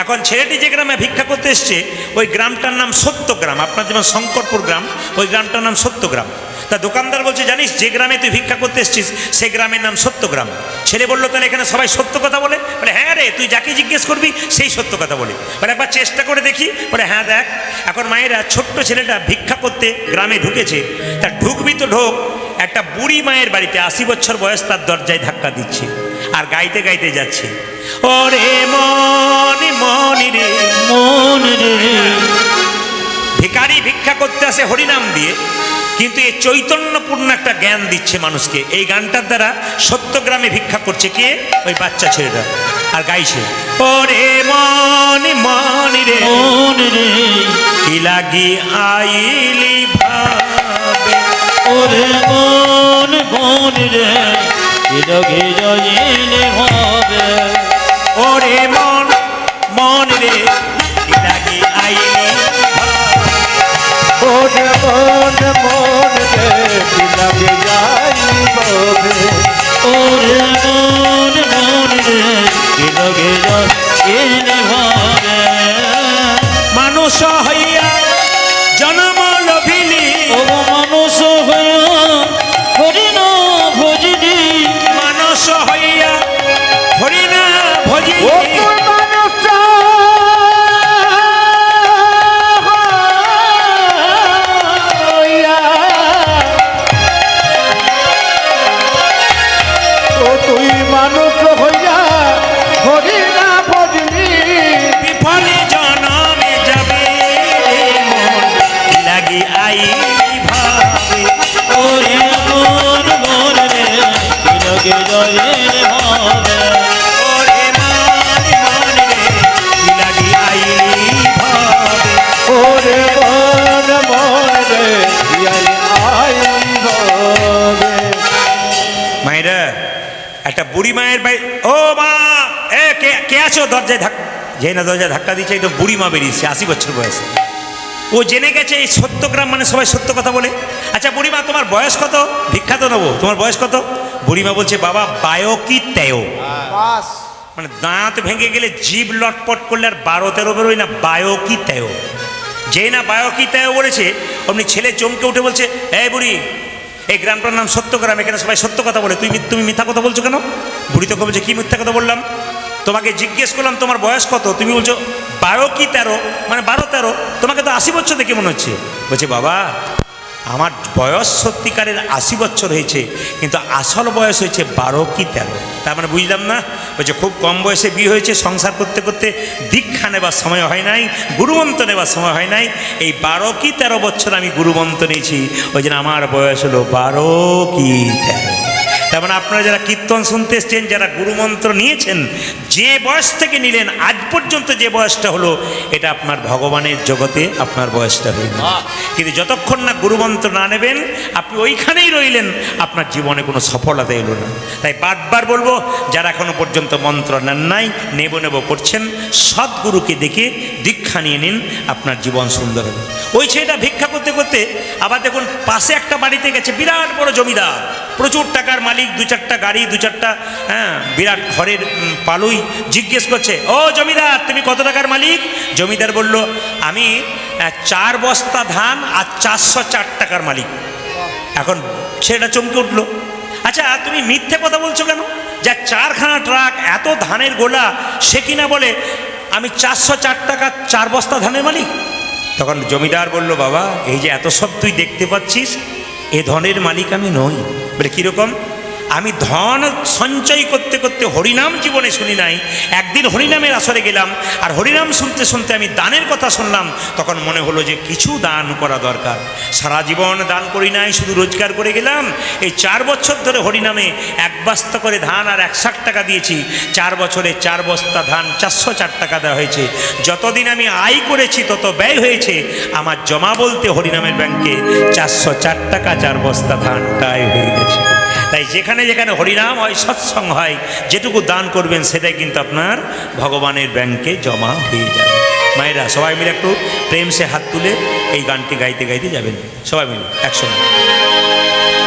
এখন ছেলেটি যে গ্রামে ভিক্ষা করতে এসছে, ওই গ্রামটার নাম সত্যগ্রাম। আপনার যেমন শঙ্করপুর গ্রাম, ওই গ্রামটার নাম সত্যগ্রাম। তা দোকানদার বলছে, জানিস যে গ্রামে তুই ভিক্ষা করতে এসছিস সেই গ্রামের নাম সত্যগ্রাম। ছেলে বললো, তাহলে এখানে সবাই সত্য কথা বলে? বলে হ্যাঁ রে, তুই যাকে জিজ্ঞেস করবি সেই সত্য কথা বলে। বলে একবার চেষ্টা করে দেখি। বলে হ্যাঁ দেখ। এখন মায়েরা, ছোট্ট ছেলেটা ভিক্ষা করতে গ্রামে ঢুকেছে, তা ঢুকবি তো ঢোক, একটা বুড়ি মায়ের বাড়িতে 80 বছর বয়স, তার দরজায় ধাক্কা দিচ্ছে আর গাইতে গাইতে যাচ্ছে, ওরে মন মনি রে মন রে। ভিখারি ভিক্ষা করতে আসে হরিনাম দিয়ে, কিন্তু এই চৈতন্যপূর্ণ একটা জ্ঞান দিচ্ছে মানুষকে। এই গানটার দ্বারা সত্যগ্রামে ভিক্ষা করছে কে? ওই বাচ্চা ছেলেটা, আর গাইছে, ওরে মনি মনি রে মন রে। কি লাগি আইলি ভাবে, ওরে মন মন রে, ইলগে জয়িলে হবে। ওরে মন মন রে কি লাগি আইলি ওরে মন মন রে বিলাগে যাই ববে। ওরে মন মন রে, ইলগে জয়িলে হবে। মানুষ হইয়া জন্ম লভিলি, ও মানুষ হইয়া হরিণ ভজলি, মানুষ হইয়া হরিনা ভজিলি, ও তুই মানুষ হইয়া, ও তুই মানুষ হইয়া হরি না ভজলি। বিফলে জনমে যাবে মন লাগি আই ভাবে, ওরে মন মন রে, ইলগে জয়িলে হবে। ওরে মন মন রে কি লাগি আই ভাবে। ওরে মন মন রে ইয়াই আই হবে। মায়েরা, একটা বুড়ি মায়ের বাড়ি, ও মা, এ কে কে আছো? দরজায় ধাক্কা, যে না দরজায় ধাক্কা দিচ্ছে, একটু বুড়ি মা বেরিয়েছে 80 বছর বয়সে। ও জেনে গেছে এই সত্যগ্রাম মানে সবাই সত্য কথা বলে। আচ্ছা বুড়িমা, তোমার বয়স কত? ভিক্ষা তো নেবো, তোমার বয়স কত? বুড়িমা বলছে, বাবা বায়ো কি তেও, বাস মানে দাঁত ভেঙে গেলে জীব লটপট করলে আর 12-13 বেরোয় না, বায়ো কি তেও। যেই না বায়ো কি তেও বলেছে, অমনি ছেলে চমকে উঠে বলছে, এই বুড়ি, এই গ্রামটার নাম সত্যগ্রাম, এখানে সবাই সত্য কথা বলে, তুমি মিথ্যা কথা বলছো কেন? বুড়ি তোকে বলছে, কি মিথ্যা কথা বললাম? তোমাকে জিজ্ঞেস করলাম তোমার বয়স কত, তুমি বলছো 12 কি 13, মানে 12-13, তোমাকে তো 80 বছর দেখে মনে হচ্ছে। বলছে, বাবা আমার বয়স সত্যিকারের 80 বছর হয়েছে, কিন্তু আসল বয়স হয়েছে 12 কি 13। তার মানে বুঝলাম না। বলছে, খুব কম বয়সে বিয়ে হয়েছে, সংসার করতে করতে দীক্ষা নেবার সময় হয় নাই, গুরুমন্ত্র নেবার সময় হয় নাই, এই 12 কি 13 বছর আমি গুরুমন্ত্র নিয়েছি, ওই জন্য আমার বয়স হলো 12 কি 13। তার মানে আপনারা যারা কীর্তন শুনতে এসছেন, যারা গুরুমন্ত্র নিয়েছেন, যে বয়স থেকে নিলেন আজ পর্যন্ত যে বয়সটা হলো, এটা আপনার ভগবানের জগতে আপনার বয়সটা হইল। কিন্তু যতক্ষণ না গুরুমন্ত্র না নেবেন, আপনি ওইখানেই রইলেন, আপনার জীবনে কোনো সফলতা এলো না। তাই বারবার বলবো, যারা এখনো পর্যন্ত মন্ত্র নেন নাই, নেব নেব করছেন, সদ্গুরুকে দেখে দীক্ষা নিয়ে নিন, আপনার জীবন সুন্দর হবে। ওই ছেলেটা ভিক্ষা করতে করতে আবার দেখুন পাশে একটা বাড়িতে গেছে, বিরাট বড় জমিদার, প্রচুর টাকার মালিক, 2-4টা গাড়ি, 2-4টা বিরাট ঘরের পালুই। জিজ্ঞেস করছে, ও জমিদার, তুমি কত টাকার মালিক? জমিদার বলল, আমি 4 বস্তা ধান আর 404 টাকার মালিক। এখন ছেলেটা চমকে উঠলো, আচ্ছা তুমি মিথ্যে কথা বলছো কেন? যা 4খানা ট্রাক, এত ধানের গোলা, সে কিনা বলে আমি 404 টাকা 4 বস্তা ধানের মালিক। তখন জমিদার বলল, বাবা, এই যে এত সব তুই দেখতে পাচ্ছিস, এ ধনের মালিক আমি নই। বলে কীরকম? আমি ধন সঞ্চয় করতে করতে হরিনাম জীবনে শুনি নাই। একদিন হরিনামের আসরে গেলাম, আর হরিনাম শুনতে শুনতে আমি দানের কথা শুনলাম। তখন মনে হলো যে কিছু দান করা দরকার। সারা জীবন দান করি নাই, শুধু রোজগার করে গেলাম। এই 4 বছর ধরে হরিনামে 1 বস্তা করে ধান আর 160 টাকা দিয়েছি। 4 বছরে 4 বস্তা ধান 404 টাকা দেওয়া হয়েছে। যতদিন আমি আয় করেছি তত ব্যয় হয়েছে। আমার জমা বলতে হরিনামের ব্যাংকে 404 টাকা 4 বস্তা ধানটাই হয়ে গেছে। তাই যেখানে যেখানে হরিনাম হয়, সৎসঙ্গ হয়, যেটুকু দান করবেন সেটাই কিন্তু আপনার ভগবানের ব্যাংকে জমা হয়ে যাবে। মায়েরা সবাই মিলে একটু প্রেম সে হাত তুলে এই গানটি গাইতে গাইতে যাবেন, সবাই মিলে একসঙ্গে,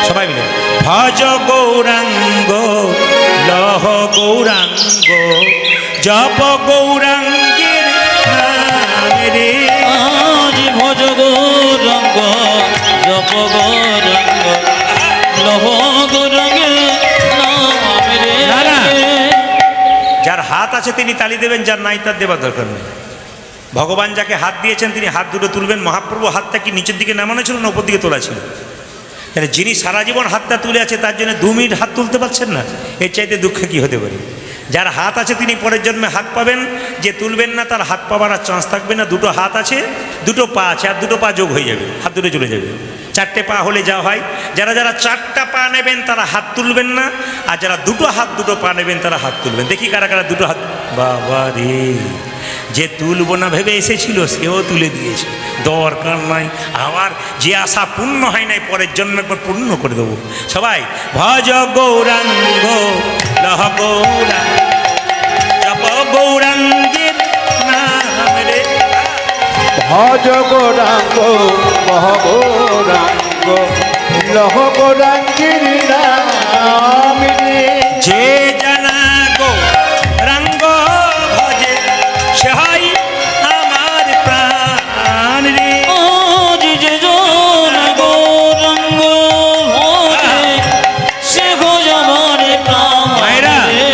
সবাই মিলে। ভজ গৌরাঙ্গ লহ গৌরাঙ্গ জপ গৌরাঙ্গের নাম রে। আজ ভজ গৌরাঙ্গ জপ গৌরাঙ্গ লহ গৌরাঙ্গে নাম রে। যার হাত আছে তিনি তালি দেবেন, যার নাই তার দেবার দরকার নেই। ভগবান যাকে হাত দিয়েছেন তিনি হাত দুটো তুলবেন। মহাপ্রভু হাতটা কি নিচের দিকে নামানো ছিল না উপর দিকে তোলা ছিল? তাহলে যিনি সারা জীবন হাতটা তুলে আছে তার জন্য 2 মিনিট হাত তুলতে পারছেন না, এর চাইতে দুঃখে কি হতে পারে? যার হাত আছে তিনি পরের জন্মে হাত পাবেন, যে তুলবেন না তার হাত পাবার আর চান্স থাকবে না। 2টো হাত আছে, 2টো পা আছে, আর 2টো পা যোগ হয়ে যাবে, হাত দুটো চলে যাবে। 4টে পা হলে যা হয়। যারা যারা 4টা পা নেবেন তারা হাত তুলবেন না, আর যারা 2টো হাত 2টো পা নেবেন তারা হাত তুলবেন। দেখি কারা কারা 2টো হাত। বাবা রে, যে তুলব না ভেবে এসেছিল সেও তুলে দিয়েছে, দরকার নাই। আবার যে আশা পূর্ণ হয় নাই পরের জন্য একবার পূর্ণ করে দেবো। সবাই ভজ গৌরাঙ্গ লহ গৌরাঙ্গ জপ গৌরাঙ্গের নাম রে। ভজ গৌরাঙ্গ মহ গৌরাঙ্গ লহ গৌরাঙ্গের নাম রে। যে জানা গৌরাঙ্গ ভজে সে হয় আমার প্রাণ রে। আজ যে জন গৌরাঙ্গ ভজে সে ভজ আমার প্রাণ মায়েরা, রে।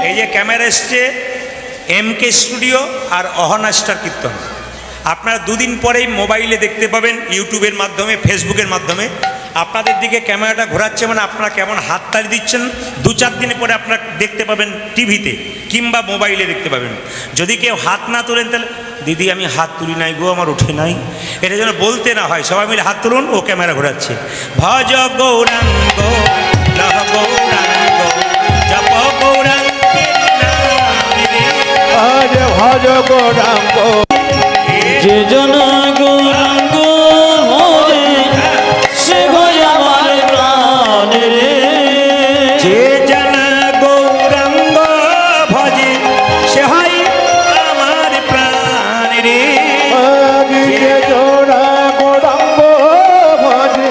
এই যে ক্যামেরা এসছে MK স্টুডিও আর অহনা স্টার কীর্তন, আপনারা 2 দিন পরেই মোবাইলে দেখতে পাবেন, ইউটিউবের মাধ্যমে, ফেসবুকের মাধ্যমে। আপনাদের দিকে ক্যামেরাটা ঘোরাচ্ছে মানে আপনারা কেমন হাততালি দিচ্ছেন, 2-4 দিন পরে আপনারা দেখতে পাবেন টিভিতে কিংবা মোবাইলে দেখতে পাবেন। যদি কেউ হাত না তোলেন তাহলে, দিদি আমি হাত তুলি নাই গো, আমার উঠে নাই, এটা যেন বলতে না হয়। সবাই মিলে হাত তুলুন, ও ক্যামেরা ঘোরাচ্ছে। ভজ গৌরাঙ্গ লহ গৌরাঙ্গ জপ গৌরাঙ্গের নাম রে। ভজ ভজ গৌরাঙ্গ যে জন গৌরাঙ্গ ভজে সে ভজ আমার প্রাণ রে। যে জানা গৌরাঙ্গ ভজে সে হয় আমার প্রাণ রে। যে জোড়া গৌরাঙ্গ ভজে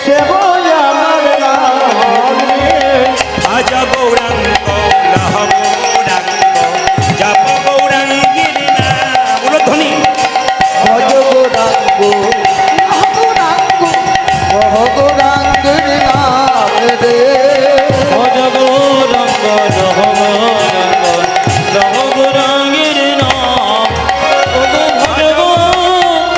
সে ভজ আমার নাম রে। ভজ গৌরাঙ্গ লহ গৌরাঙ্গ জপ গৌরাঙ্গের নাম। বলো ধ্বনি। ভজ গৌরাঙ্গ মহ গৌরাঙ্গ মহ গৌরাঙ্গের নাম রে। ভজ গৌরাঙ্গ লহ গৌরাঙ্গ লহ গৌরাঙ্গের নাম। ও গো ভজ গৌরাঙ্গ।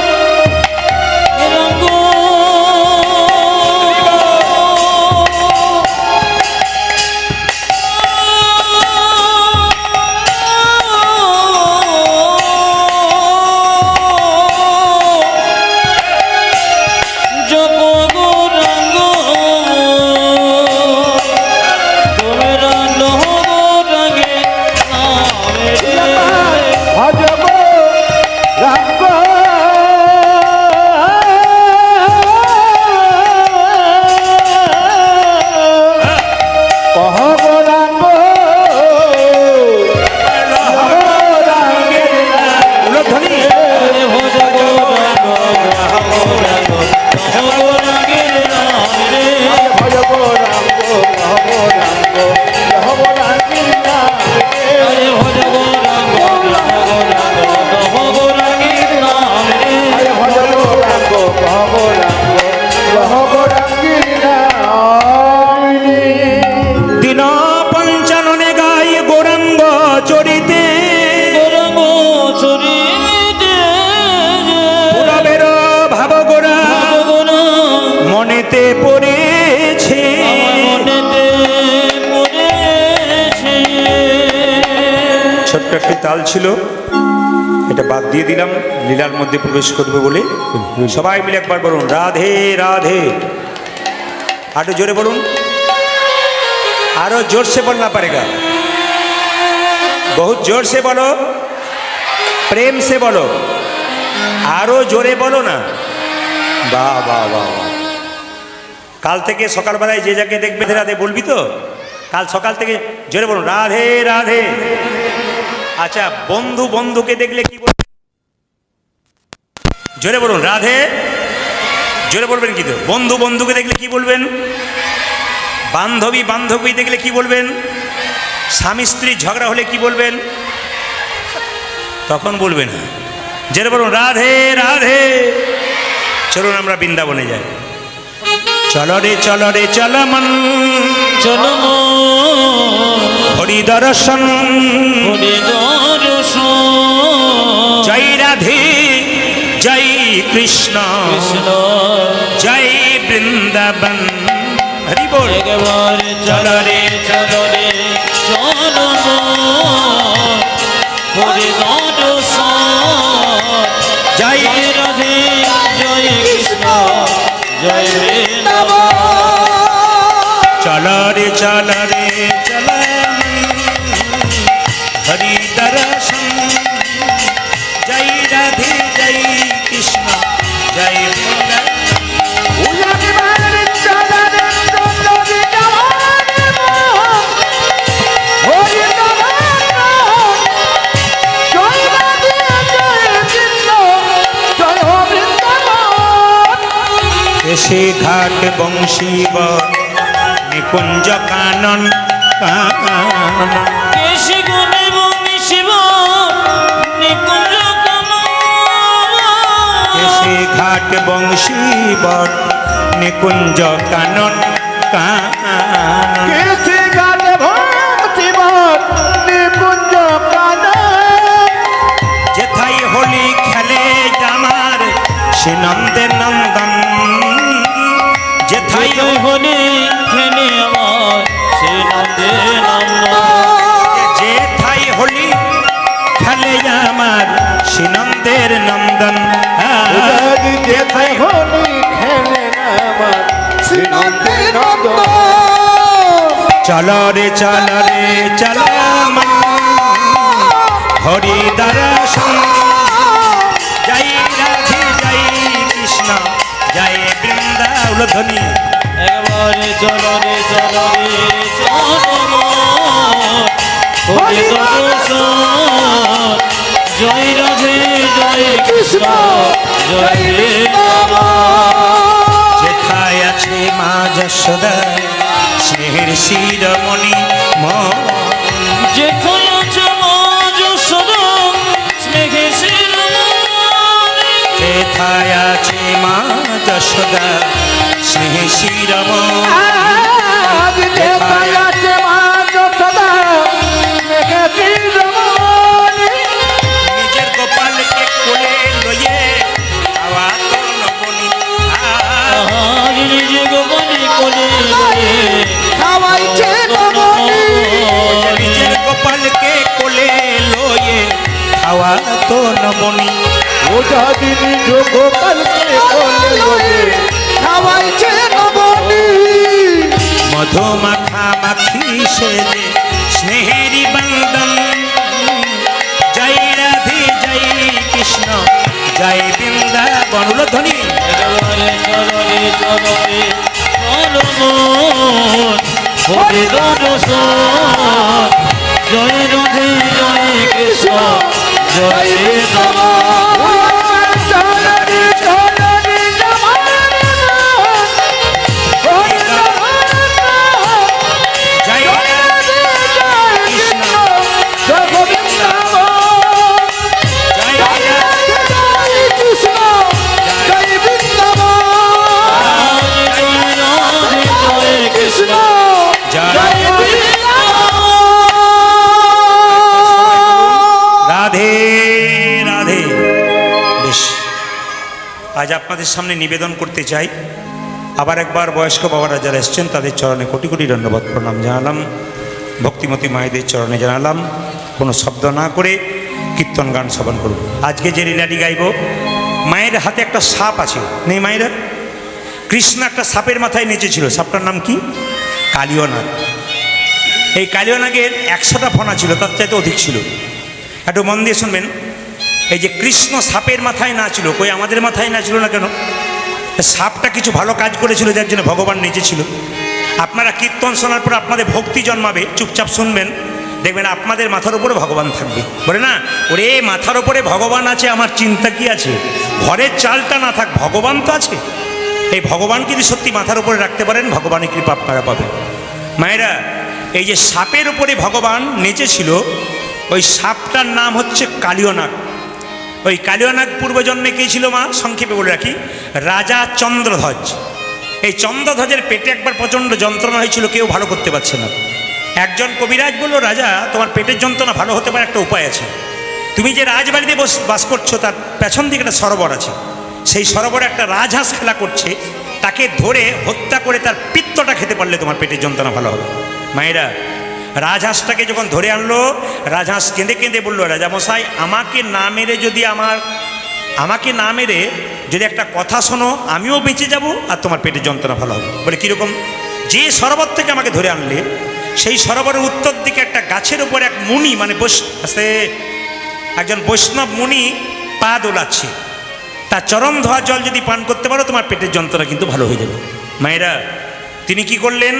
জপ গৌরাঙ্গ নাম রে ভজ গৌরাঙ্গ গৌরাঙ্গ গৌরাঙ্গীর নাম আরে ভজ গৌরাঙ্গ গৌরাঙ্গীর নাম রে ভজ গৌরাঙ্গ গৌরাঙ্গীর নাম দিন পঞ্চাননে গাই গৌরাঙ্গ চরিতে গৌরাঙ্গ চরিতে পুরবের ভাব গোরা মনেতে পড়েছে মনেতে পড়েছে ছোট্ট একটি তাল ছিল, এটা বাদ দিয়ে দিলাম লীলার মধ্যে প্রবেশ করবে বলে। সবাই মিলে একবার বলুন রাধে রাধে, আরো জোরে বলুন, আরো जोर से बोलना पड़ेगा, बहुत जोर से बोलो, प्रेम से बोलो, আরো জোরে বলো না। বাহ বাহ বাহ বাহ। কাল থেকে সকালবেলায় যে যাকে দেখবে রাধে বলবি তো, কাল সকাল থেকে জোরে বলুন রাধে রাধে। আচ্ছা, বন্ধু বন্ধুকে দেখলে কি বলবেন? জোরে বলুন রাধে, জোরে বলবেন কি তো? বন্ধু বন্ধুকে দেখলে কি বলবেন? বান্ধবী বান্ধবী দেখলে কি বলবেন? স্বামী স্ত্রী ঝগড়া হলে কি বলবেন? তখন বলবে না, জোরে বলুন রাধে রাধে। চলুন আমরা বৃন্দাবনে যাই। চলো রে চলো মন, চলো হরি দর্শন, হরি দর্শন জয় রাধে জয় কৃষ্ণ কৃষ্ণ জয় বৃন্দাবন। হরি বল। একবার চলো রে চলো হরি দর্শন জয় জয় রাধে জয় কৃষ্ণ জয় বৃন্দাবন। চলো রে চলো হরি দর্শন জয় রাধে জয় কৃষ্ণ জয় বৃন্দাবন। এসে ঘাট বংশীব নিকুঞ্জ কানন কানন, কেশি গুণে ভূমি শিব নিকুঞ্জ এসে ঘাট বংশীব নিকুঞ্জ কানন কানন। যেথায় হোলি খেলে জামার সে নন্দের নন্দন, যেথায় হলে খেলে আমার সে নন্দে নন্দন। যেথায় হোলি খেলে আমার সে নন্দের নন্দন। যেথায় হোলি খেলে আমার শ্রীনন্দে নন্দন। চলো রে চলো মন, হরি দর্শন জয় রাধে জয় কৃষ্ণ জয় বৃন্দাবন। ধ্বনি একবারে চলো রে চলো হরি দর্শন জয় রাধে জয় কৃষ্ণ জয় বৃন্দাবন। যেথায় আছে মা যশোদা স্নেহের শিরমণি মন, যেথায় আছে মা যশোদা স্নেহে শিরোমণি। যেথায় আছে মা যশোদা স্নেহে শিরমণি, যেথায় আছে মা যশোদা স্নেহে শিরোমণি। নিজের গোপালকে কোলে লইয়ে আওয়া তো নবনী। আহার নিজে গোপনে কোলে লয়ে খাওয়াইছে নবনী। নিজের গোপালকে কোলে লইয়ে আওয়া তো নবনী। ওঝা দিদি গোপালকে কোলে লয়ে খাওয়াইছে নবনী। মধু মাখা মাখি সেজে স্নেহেরি বন্দন, জয় রাধে জয় কৃষ্ণ জয় বৃন্দাবন। ধ্বনি একবারে চলো রে চলো মন হরি দর্শন জয় রাধে জয় কৃষ্ণ জয় বৃন্দাবন। আজ আপনাদের সামনে নিবেদন করতে চাই, আবার একবার বয়স্ক বাবারা যারা এসছেন তাদের চরণে কোটি কোটি ধন্যবাদ প্রণাম জানালাম, ভক্তিমতী মায়েদের চরণে জানালাম। কোনো শব্দ না করে কীর্তন গান শ্রবণ করুন। আজকে যে লীলাটি গাইব, মায়ের হাতে একটা সাপ আছে, নেই মায়েরা? কৃষ্ণ একটা সাপের মাথায় নেচেছিল, সাপটার নাম কি? কালীয় নাগ। এই কালীয় নাগের 100টা ফণা ছিল, তার চাইতে অধিক ছিল। একটু মন দিয়ে শুনবেন। এই যে কৃষ্ণ সাপের মাথায় না ছিল, কই আমাদের মাথায় না ছিল না কেন? সাপটা কিছু ভালো কাজ করেছিল, যার জন্য ভগবান নেচেছিল। আপনারা কীর্তন শোনার পর আপনাদের ভক্তি জন্মাবে, চুপচাপ শুনবেন, দেখবেন আপনাদের মাথার উপরে ভগবান থাকবে। বলে না, ওরে মাথার উপরে ভগবান আছে, আমার চিন্তা কি আছে? ঘরের চালটা না থাক, ভগবান তো আছে। এই ভগবান যদি সত্যি মাথার উপরে রাখতে পারেন, ভগবানের কৃপা আপনারা পাবেন। মায়েরা, এই যে সাপের উপরে ভগবান নেচেছিল, ওই সাপটার নাম হচ্ছে কালীয় নাগ। ওই কালীয় নাগ পূর্বজন্মে কে ছিল মা? সংক্ষেপে বলে রাখি, রাজা চন্দ্রধ্বজ। এই চন্দ্রধ্বজের পেটে একবার প্রচণ্ড যন্ত্রণা হয়েছিল, কেউ ভালো করতে পারছে না। একজন কবিরাজ বলল, রাজা তোমার পেটের যন্ত্রণা ভালো হতে পারে, একটা উপায় আছে। তুমি যে রাজবাড়িতে বাস করছো, তার পেছন দিকে একটা সরোবর আছে। সেই সরোবরে একটা রাজহাঁস খেলা করছে, তাকে ধরে হত্যা করে তার পিত্তটা খেতে পারলে তোমার পেটের যন্ত্রণা ভালো হবে। মায়েরা, রাজহাঁসটাকে যখন ধরে আনলো, রাজহাঁস কেঁদে কেঁদে বললো, রাজামশাই আমাকে না মেরে যদি একটা কথা শোনো, আমিও বেঁচে যাব আর তোমার পেটের যন্ত্রণা ভালো হবে। বলে কীরকম? যে সরোবর থেকে আমাকে ধরে আনলে, সেই সরোবরের উত্তর দিকে একটা গাছের উপর এক মুনি, মানে একজন বৈষ্ণব মুনি পা দোলাচ্ছে, তার চরণ ধোয়া জল যদি পান করতে পারো, তোমার পেটের যন্ত্রণা কিন্তু ভালো হয়ে যাবে। মায়েরা, তিনি কি করলেন?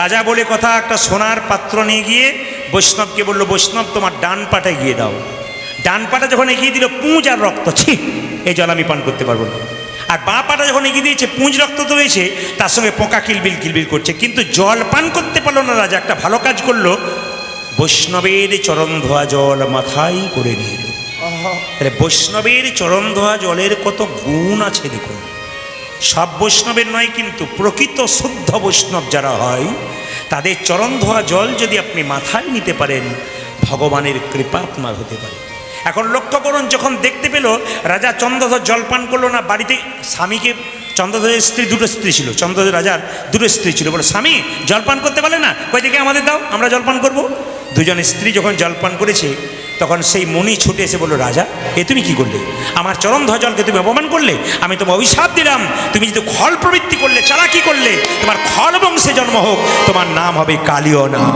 রাজা বলে কথা, একটা সোনার পাত্র নিয়ে গিয়ে বৈষ্ণবকে বলল, বৈষ্ণব তোমার ডান পাটা এগিয়ে দাও। ডান পাটা যখন এগিয়ে দিল, পুঁজ আর রক্ত, ছি, এই জল আমি পান করতে পারবো না। আর বাঁ পাটা যখন এগিয়ে দিয়েছে, পুঁজ রক্ত তো রয়েছে, তার সঙ্গে পোকা কিলবিল কিলবিল করছে, কিন্তু জল পান করতে পারলো না। রাজা একটা ভালো কাজ করলো, বৈষ্ণবের চরণ ধোয়া জল মাথায় করে নিয়ে এলো। তাহলে বৈষ্ণবের চরণ ধোয়া জলের কত গুণ আছে দেখুন। সব বৈষ্ণবের নয়, কিন্তু প্রকৃত শুদ্ধ বৈষ্ণব যারা হয়, তাদের চরণ ধোয়া জল যদি আপনি মাথায় নিতে পারেন, ভগবানের কৃপা আপনার হতে পারে। এখন লক্ষ্য করুন, যখন দেখতে পেল রাজা চন্দ্রধ্বজ জলপান করলো না, বাড়িতে স্বামীকে, চন্দ্রধ্বজের স্ত্রী, দুটো স্ত্রী ছিল, চন্দ্রধ্বজ রাজার দুটো স্ত্রী ছিল, বলে স্বামী জলপান করতে পারলে না, কই দিকে আমাদের দাও, আমরা জলপান করব। দুজন স্ত্রী যখন জলপান করেছে, তখন সেই মুনি ছুটে এসে বলল, রাজা এ তুমি কি করলে? আমার চরণ ধোয়া জলকে তুমি অপমান করলে, আমি তোমার অভিশাপ দিলাম, তুমি যদি খল প্রবৃত্তি করলে, চালাকি করলে, তোমার খল বংশে জন্ম হোক, তোমার নাম হবে কালীয় নাগ।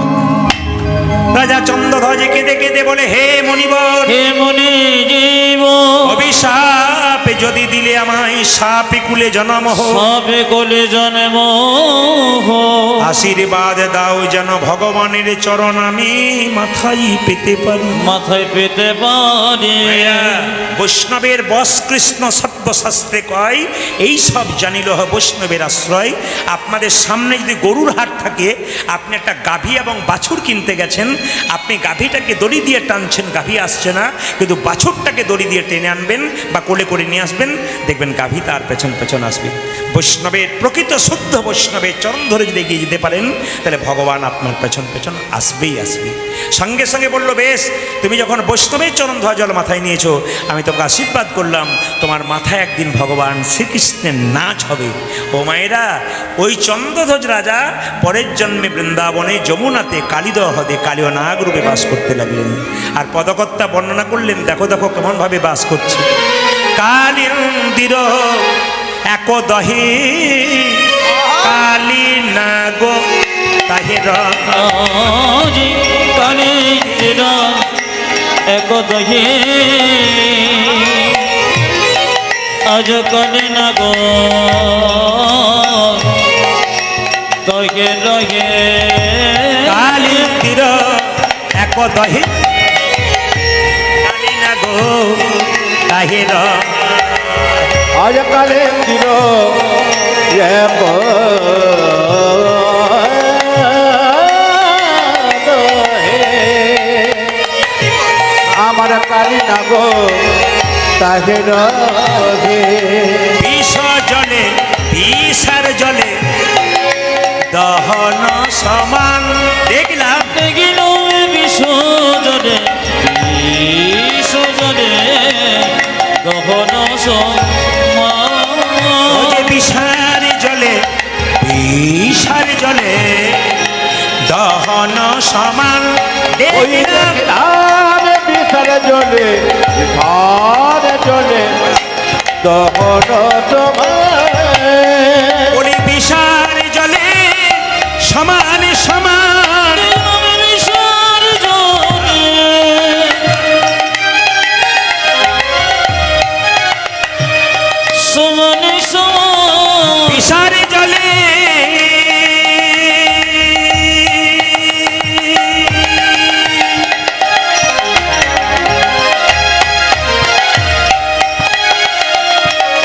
রাজা চন্দ্রধ্বজে কেঁদে কেঁদে বলে, হে মণিবর, হে মুনি জীব, অভিশাপ যদি দিলে আমায়, সাপে কুলে জন্ম হোক, সাপে কোলে জন্ম হোক, আশীর্বাদ দাও যেন ভগবানের চরণ আমি মাথায় পেতে পারি। মাথায় পেতে পারি। বৈষ্ণবের বশ কৃষ্ণ সর্বশাস্ত্রে কয়, এই সব জানিল বৈষ্ণবের আশ্রয়। আপনাদের সামনে যদি গরুর হাট থাকে, আপনি একটা গাভী এবং বাছুর কিনতে গেছেন, আপনি গাভীটাকে দড়ি দিয়ে টানছেন, গাভী আসছে না, কিন্তু বাছুরটাকে দড়ি দিয়ে টেনে আনবেন বা কোলে করে নিয়ে আসবেন, দেখবেন গাভী তার পেছন পেছন আসবে। বৈষ্ণবের, প্রকৃত শুদ্ধ বৈষ্ণবের চরণ ধরে যদি এগিয়ে যেতে পারেন, তাহলে ভগবান আপনার পেছন পেছন আসবেই আসবে। সঙ্গে সঙ্গে বললো, বেশ, তুমি যখন বৈষ্ণবের চরণ ধোয়া জল মাথায় নিয়েছো, আমি তোমাকে আশীর্বাদ করলাম, তোমার মাথায় একদিন ভগবান শ্রীকৃষ্ণের নাচ হবে। ও মায়েরা, ওই চন্দ্রধ্বজ রাজা পরের জন্মে বৃন্দাবনে যমুনাতে কালীদহ হ্রদে কালীয় নাগ রূপে বাস করতে লাগলেন। আর পদকর্তা বর্ণনা করলেন, দেখো দেখো কেমনভাবে বাস করছে। কালিন্দির একদহে কালী নাগ তাহের, কালীর একদহে আজ কালী নাগ তহে রহে, কালিন্দির একদহে কালী নাগ তাহের, আজকালে চির আমার কালী নাগ তাহের বিষ জলে, বিষার জলে দহন সমান। দেখলাম দেখিল বিশ্বজনে, বিশ্বজনে দহন সমান। বিষার জলে দহন সমান ওই দেখলাম দেখলাম বিষার জলে দহন সমান ওই বিষার জলে সমান সমান বিষার জলে সমানে সমান বিষার জলে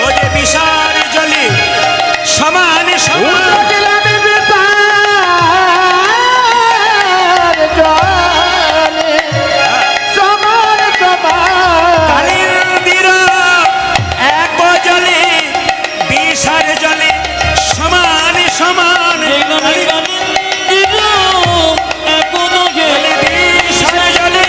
ও যে বিষার জলে সমান সমান কালিন্দির এক জলে বিষার জলে সমান সমান বিষার জলে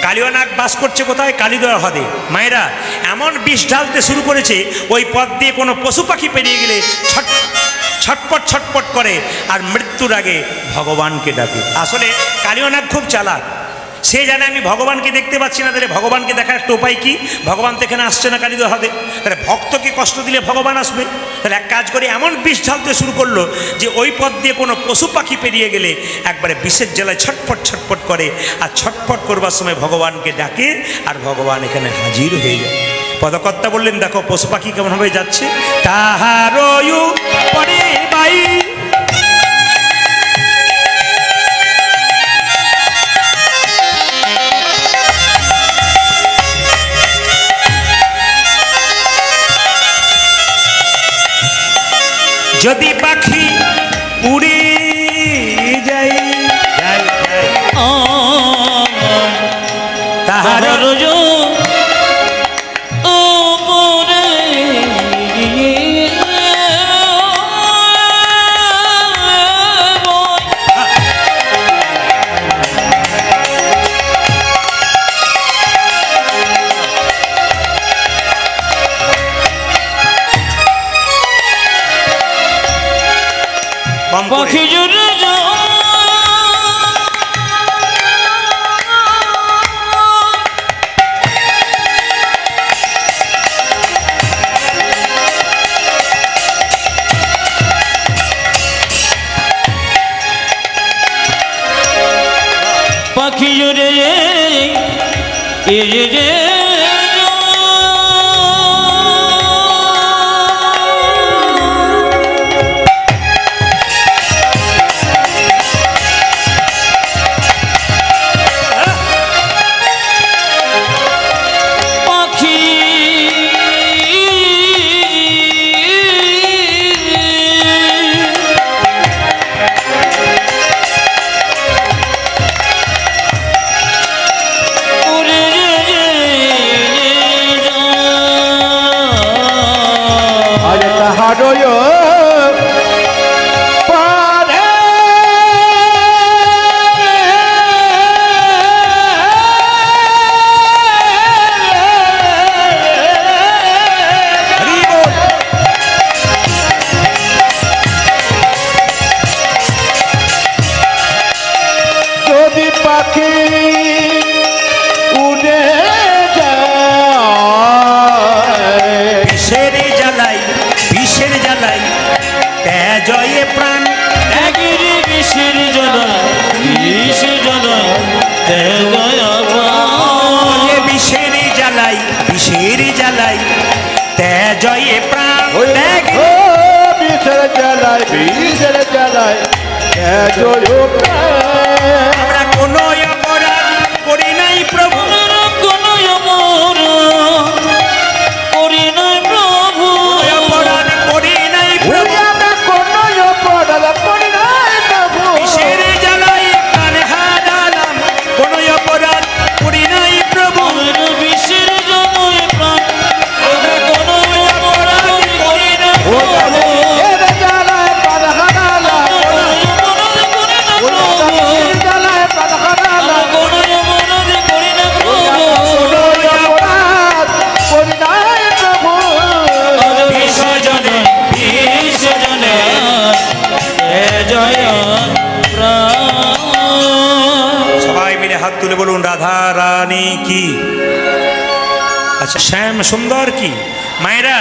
কালিয়ানাগ বাস করছে কোথায়? কালিদহ হ্রদে। মায়েরা এমন বিষ ঢালতে শুরু করেছে, ওই পথ দিয়ে কোনো পশু পাখি পেরিয়ে গেলে ছটপট ছটপট করে আর মৃত্যুর আগে ভগবানকে ডাকে। আসলে কালিয়ানাগ খুব চালাক, সে জানে আমি ভগবানকে দেখতে পাচ্ছি না, তাহলে ভগবানকে দেখার একটা উপায় কি? ভগবান তো এখানে আসছে না কালিদহ হ্রদে, তাহলে ভক্তকে কষ্ট দিলে ভগবান আসবে। তাহলে এক কাজ করে এমন বিষ ঢালতে শুরু করলো যে ওই পথ দিয়ে কোনো পশু পাখি পেরিয়ে গেলে একবারে বিষের জ্বালায় ছটপট ছটপট করে, আর ছটপট করবার সময় ভগবানকে ডাকে আর ভগবান এখানে হাজির হয়ে যায়। পদকর্তা বললেন, দেখো পশু পাখি কেমনভাবে যাচ্ছে। তাহারয়ু পরে বাই যদি পাখি উড়ে যাই তাহার পাখি জুড়ে পাখি জুড়ে পাখি উড়ে যায় বিষের জ্বালাই তেজয়ে প্রাণ ত্যাগের বিষের জ্বালায় বিষের জ্বালায় তেজয় ওরে বিষের জ্বালাই তেজয়ে প্রাণ ত্যাগে বিষের জ্বালায় আমরা কোনো অপরাধ করি নাই প্রভু, কোনো করি নাই প্রভু, অপরাধ করি নাই প্রভু, বিষের জ্বালাই প্রাণ হারালাম, কোনো অপরাধ করি নাই প্রভু। রানী কি? আচ্ছা, শ্যাম সুন্দর কি? মায়েরা,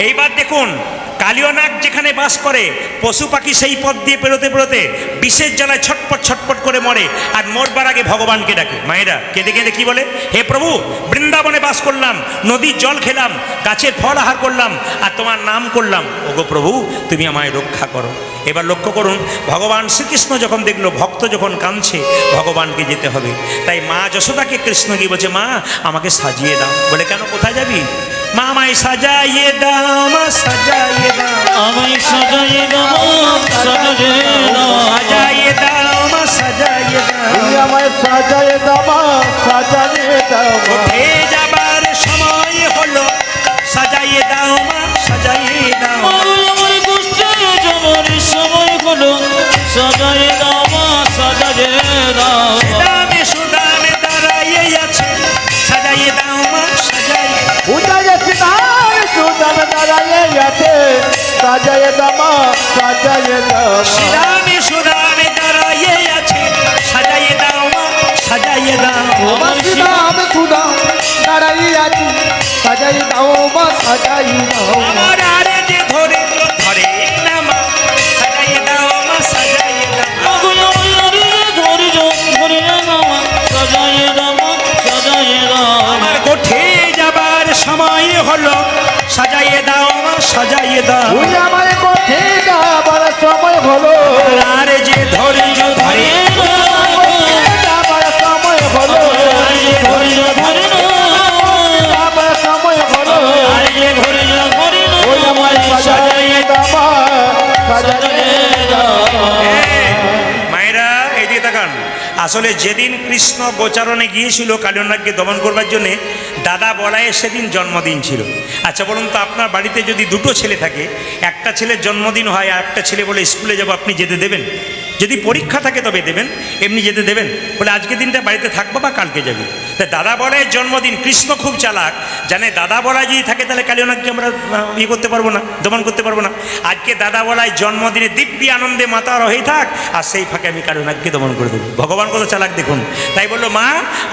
এইবার দেখুন, কালিয়নাগ যেখানে বাস করে, পশু পাখি সেই পথ দিয়ে পেরোতে পেরোতে বিষের জ্বালায় ছটপট ছটপট করে মরে, আর মরবার আগে ভগবানকে ডাকে। মায়েরা কেঁদে কেঁদে কি বলে? হে প্রভু, বৃন্দাবনে বাস করলাম, নদীর জল খেলাম, গাছের ফল আহার করলাম, আর তোমার নাম করলাম। ওগো প্রভু, তুমি আমায় রক্ষা করো। এবার লক্ষ্য করুন, ভগবান শ্রীকৃষ্ণ যখন দেখলো ভক্ত যখন কাঁদছে, ভগবানকে যেতে হবে, তাই মা যশোদাকে কৃষ্ণ গিয়ে বলছে, মা আমাকে সাজিয়ে দাও। বলে কেন, কোথায় যাবি? মা আমায় সাজাইয়ে দাও, মা সাজাইয়ে দাও, আমায় সাজাইয়ে দাও, সাজাইয়ে দাও, সাজাইয়ে দাও, মা সাজাইয়ে দাও। তুমি আমায় সাজায় দাও, সাজায় দাও। কোঠে যাবার সময় হলো, সাজাইয়ে দাও, মা সাজাইয়ে দাও। আমার গোষ্ঠে যাবার সময় হলো, সাজাইয়ে দাও মা, সাজাইয়ে দাও। দামে সুদামে দাঁড়াইয়ে আছে, সাজাইয়ে দাও, মা সাজাইয়ে। উদয় সিনার সুদান দাঁড়ায় আছে, সাজায় দাও, সাজায় দাও। দামে সুদামে দাঁড়াইয়ে আছে, সাজাইয়ে দাও, মা সাজাইয়ে দাও। আমার সিনাম সুদান দাঁড়ায় আছে, সাজায় দাও, মা সাজায় দাও। আমার আরে যে ধরে ধরে না মা, সাজাইয়ে দাও, মা সাজাইয়ে দাও। আগো আমার ধরে ধরে না মা, সাজাইয়ে দাও মা, সাজাইয়ে দাও। আমার কোঠে যাবার সময় হলো, সাজাইয়ে দাও, মা সাজাইয়ে দাও। তুই আমার কোঠে যাবার সময় হলো, আর যে ধৈর্য ধরে যাবার সময় হলো, যাবার সময় হলো। ওই আমার সাজায় দাও, সাজায় দাও। মায়েরা এদিকে তাকান। আসলে যেদিন কৃষ্ণ গোচারণে গিয়েছিল কালিয়নাগকে দমন করবার জন্যে, দাদা বলায়ের সেদিন জন্মদিন ছিল। আচ্ছা বলুন তো, আপনার বাড়িতে যদি দুটো ছেলে থাকে, একটা ছেলের জন্মদিন হয় আর একটা ছেলে বলে স্কুলে যাবো, আপনি যেতে দেবেন? যদি পরীক্ষা থাকে তবে দেবেন, এমনি যেতে দেবেন? বলে আজকে দিনটা বাড়িতে থাকবো বা কালকে যাবে। তা দাদা বলায়ের জন্মদিন, কৃষ্ণ খুব চালাক, জানে দাদা বলায় যদি থাকে তাহলে কালিয়নাগকে আমরা ইয়ে করতে পারবো না, দমন করতে পারবো না। আজকে দাদা বলায় জন্মদিনে দিব্যি আনন্দে মাতার হয়ে থাক, আর সেই ফাঁকে আমি কালিয়নাগকে দমন করে দেবো। ভগবান কত চালাক দেখুন। তাই বললো, মা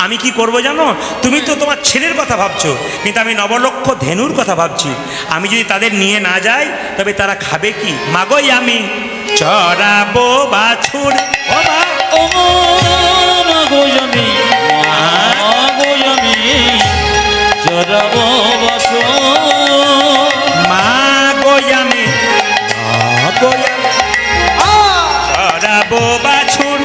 আমি কি করব জানো? তুমি তো তোমার ছেলের কথা ভাবছো, কিন্তু আমি নবলক্ষ ধেনুর কথা ভাবছি। আমি যদি তাদের নিয়ে না যাই তবে তারা খাবে কি? মাগোই আমি চড়াবো বাছুর, ও মা ও মাগো আমি, মাগো আমি চড়াবো বাসো। মাগো আমি, মাগো আমি চড়াবো বাছুর,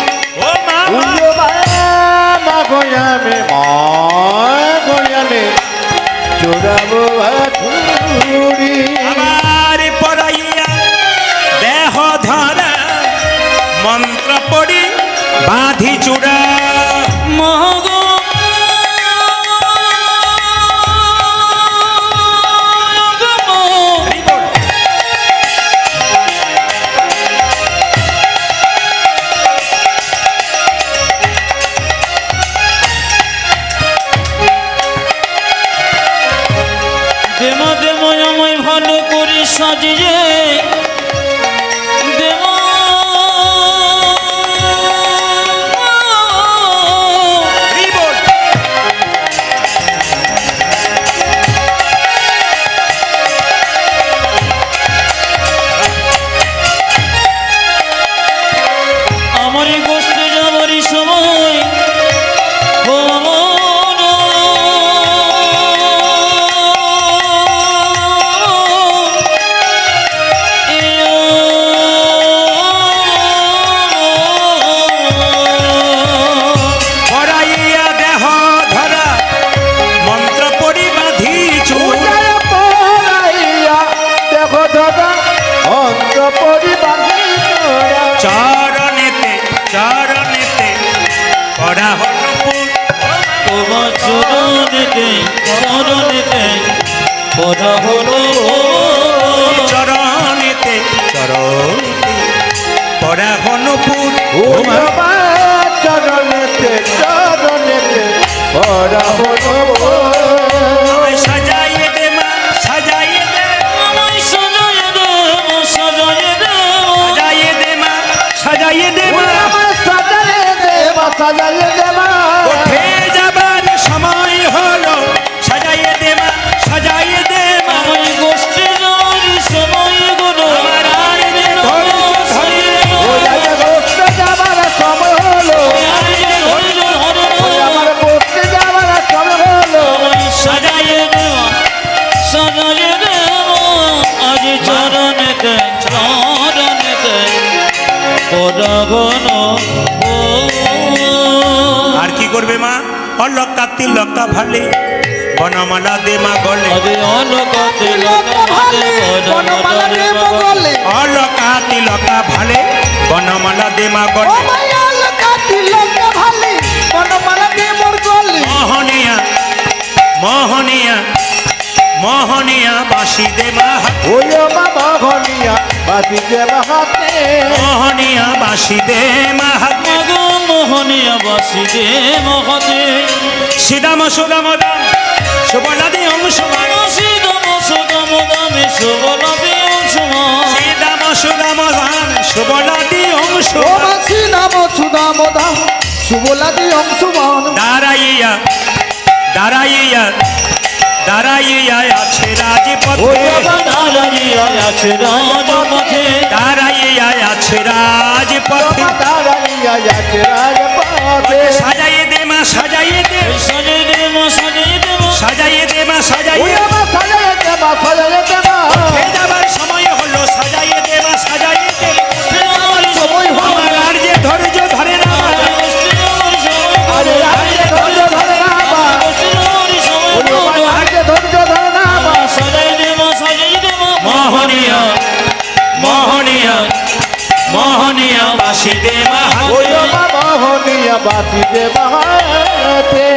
ও মা উড়ো মা গোয়ামে, মা গোয়ামে চোরাবো আধুরি। আমার পড়াইয়া দেহ ধরা, মন্ত্র পড়ি বাঁধি চূড়া। মাগো দেমা দেমা আমায় ভালো করে সাজিয়ে দেমা। আমার গোষ্ঠে যাবার সময় ও পড়াইয়া দেহ ধরা, মন্ত্র পড়ি বাঁধি চূড়া। উদয় পড়াইয়া দেখো দাদা, অন্ত পরিবারে তোরা। চরণেতে চরণেতে পড়া হল ফুল, তোমার চরণেতে চরণেতে পড়া হলো। চরণেতে চরণেতে পড়া হল ফুল, উড়ো মা চরণেতে, চরণেতে পড়া হলো। আমায় সাজাইয়ে দে মা, সাজাইয়ে দে, আমায় সাজাইয়ে দে, সাজাইয়ে দে। সাজাইয়ে দে মা, সাজাইয়ে দে মা। উড়ো মা সাজায়ে দে, মা সাজায়ে দে মা। কোঠে যাবার চরণেতে চরণেতে পরাগণ আর কি করবে মা অলকা তিলকা ভালে বনমালা দে মা গলে আরে অলকাতে লোক ভালে বনমালা দে মগলে অলকা তিলকা ভালে বনমালা দে মা ও গলে মায়া লোকা তিলক ভালে বনমালা দে মগলে মোহনিয়া মোহনিয়া মোহনিয়া বাসি দে মা হাতে ওই বাবা ঘনিয়া বাসি দে হাতে মোহনিয়া বাসি দে মা হাতে মগ মোহনিয়া বাসি দে মহতে শ্রীদাম সুদাম দাম সুবলাদি অংশমান শ্রীদম সুদম দামে সুবলবে অংশমান শ্রীদাম সুদাম দাম সুবলাদি ও অংশমান মাসি নাম সুদাম দাম সুবলাদি অংশমান দাঁড়াইয়া দাঁড়াইয়া দাঁড়াইয়া আছে ওই রাজপথে বাবা দাঁড়াইয়া আছে রাজপথে দাঁড়াইয়া আছে রাজপথে দাঁড়াইয়া আছে রাজপথে সাজাইয়ে দে মা সাজাইয়ে দে সাজাই দেব সাজাই দেব সাজাইয়ে দে মা ওই সাজাইয়ে বাবা সাজাইয়ে দে মা সাজাইয়ে দে মা খেয়ে যাবার সময় হলো সাজাইয়ে দে মা সাজাইয়ে দে সময় হলো আমার আর যে ধৈর্য ধরে না আরে আজকে ধৈর্য ধরে না মা ওই বাবা আজকে ধৈর্য ধরে না মা সাজাই দেব সাজাই দেব মোহনিয়া মোহনিয়া মোহনিয়া বাসি দে মা ওই হাতে বাবা ঘনিয়া বাসি দে হাতে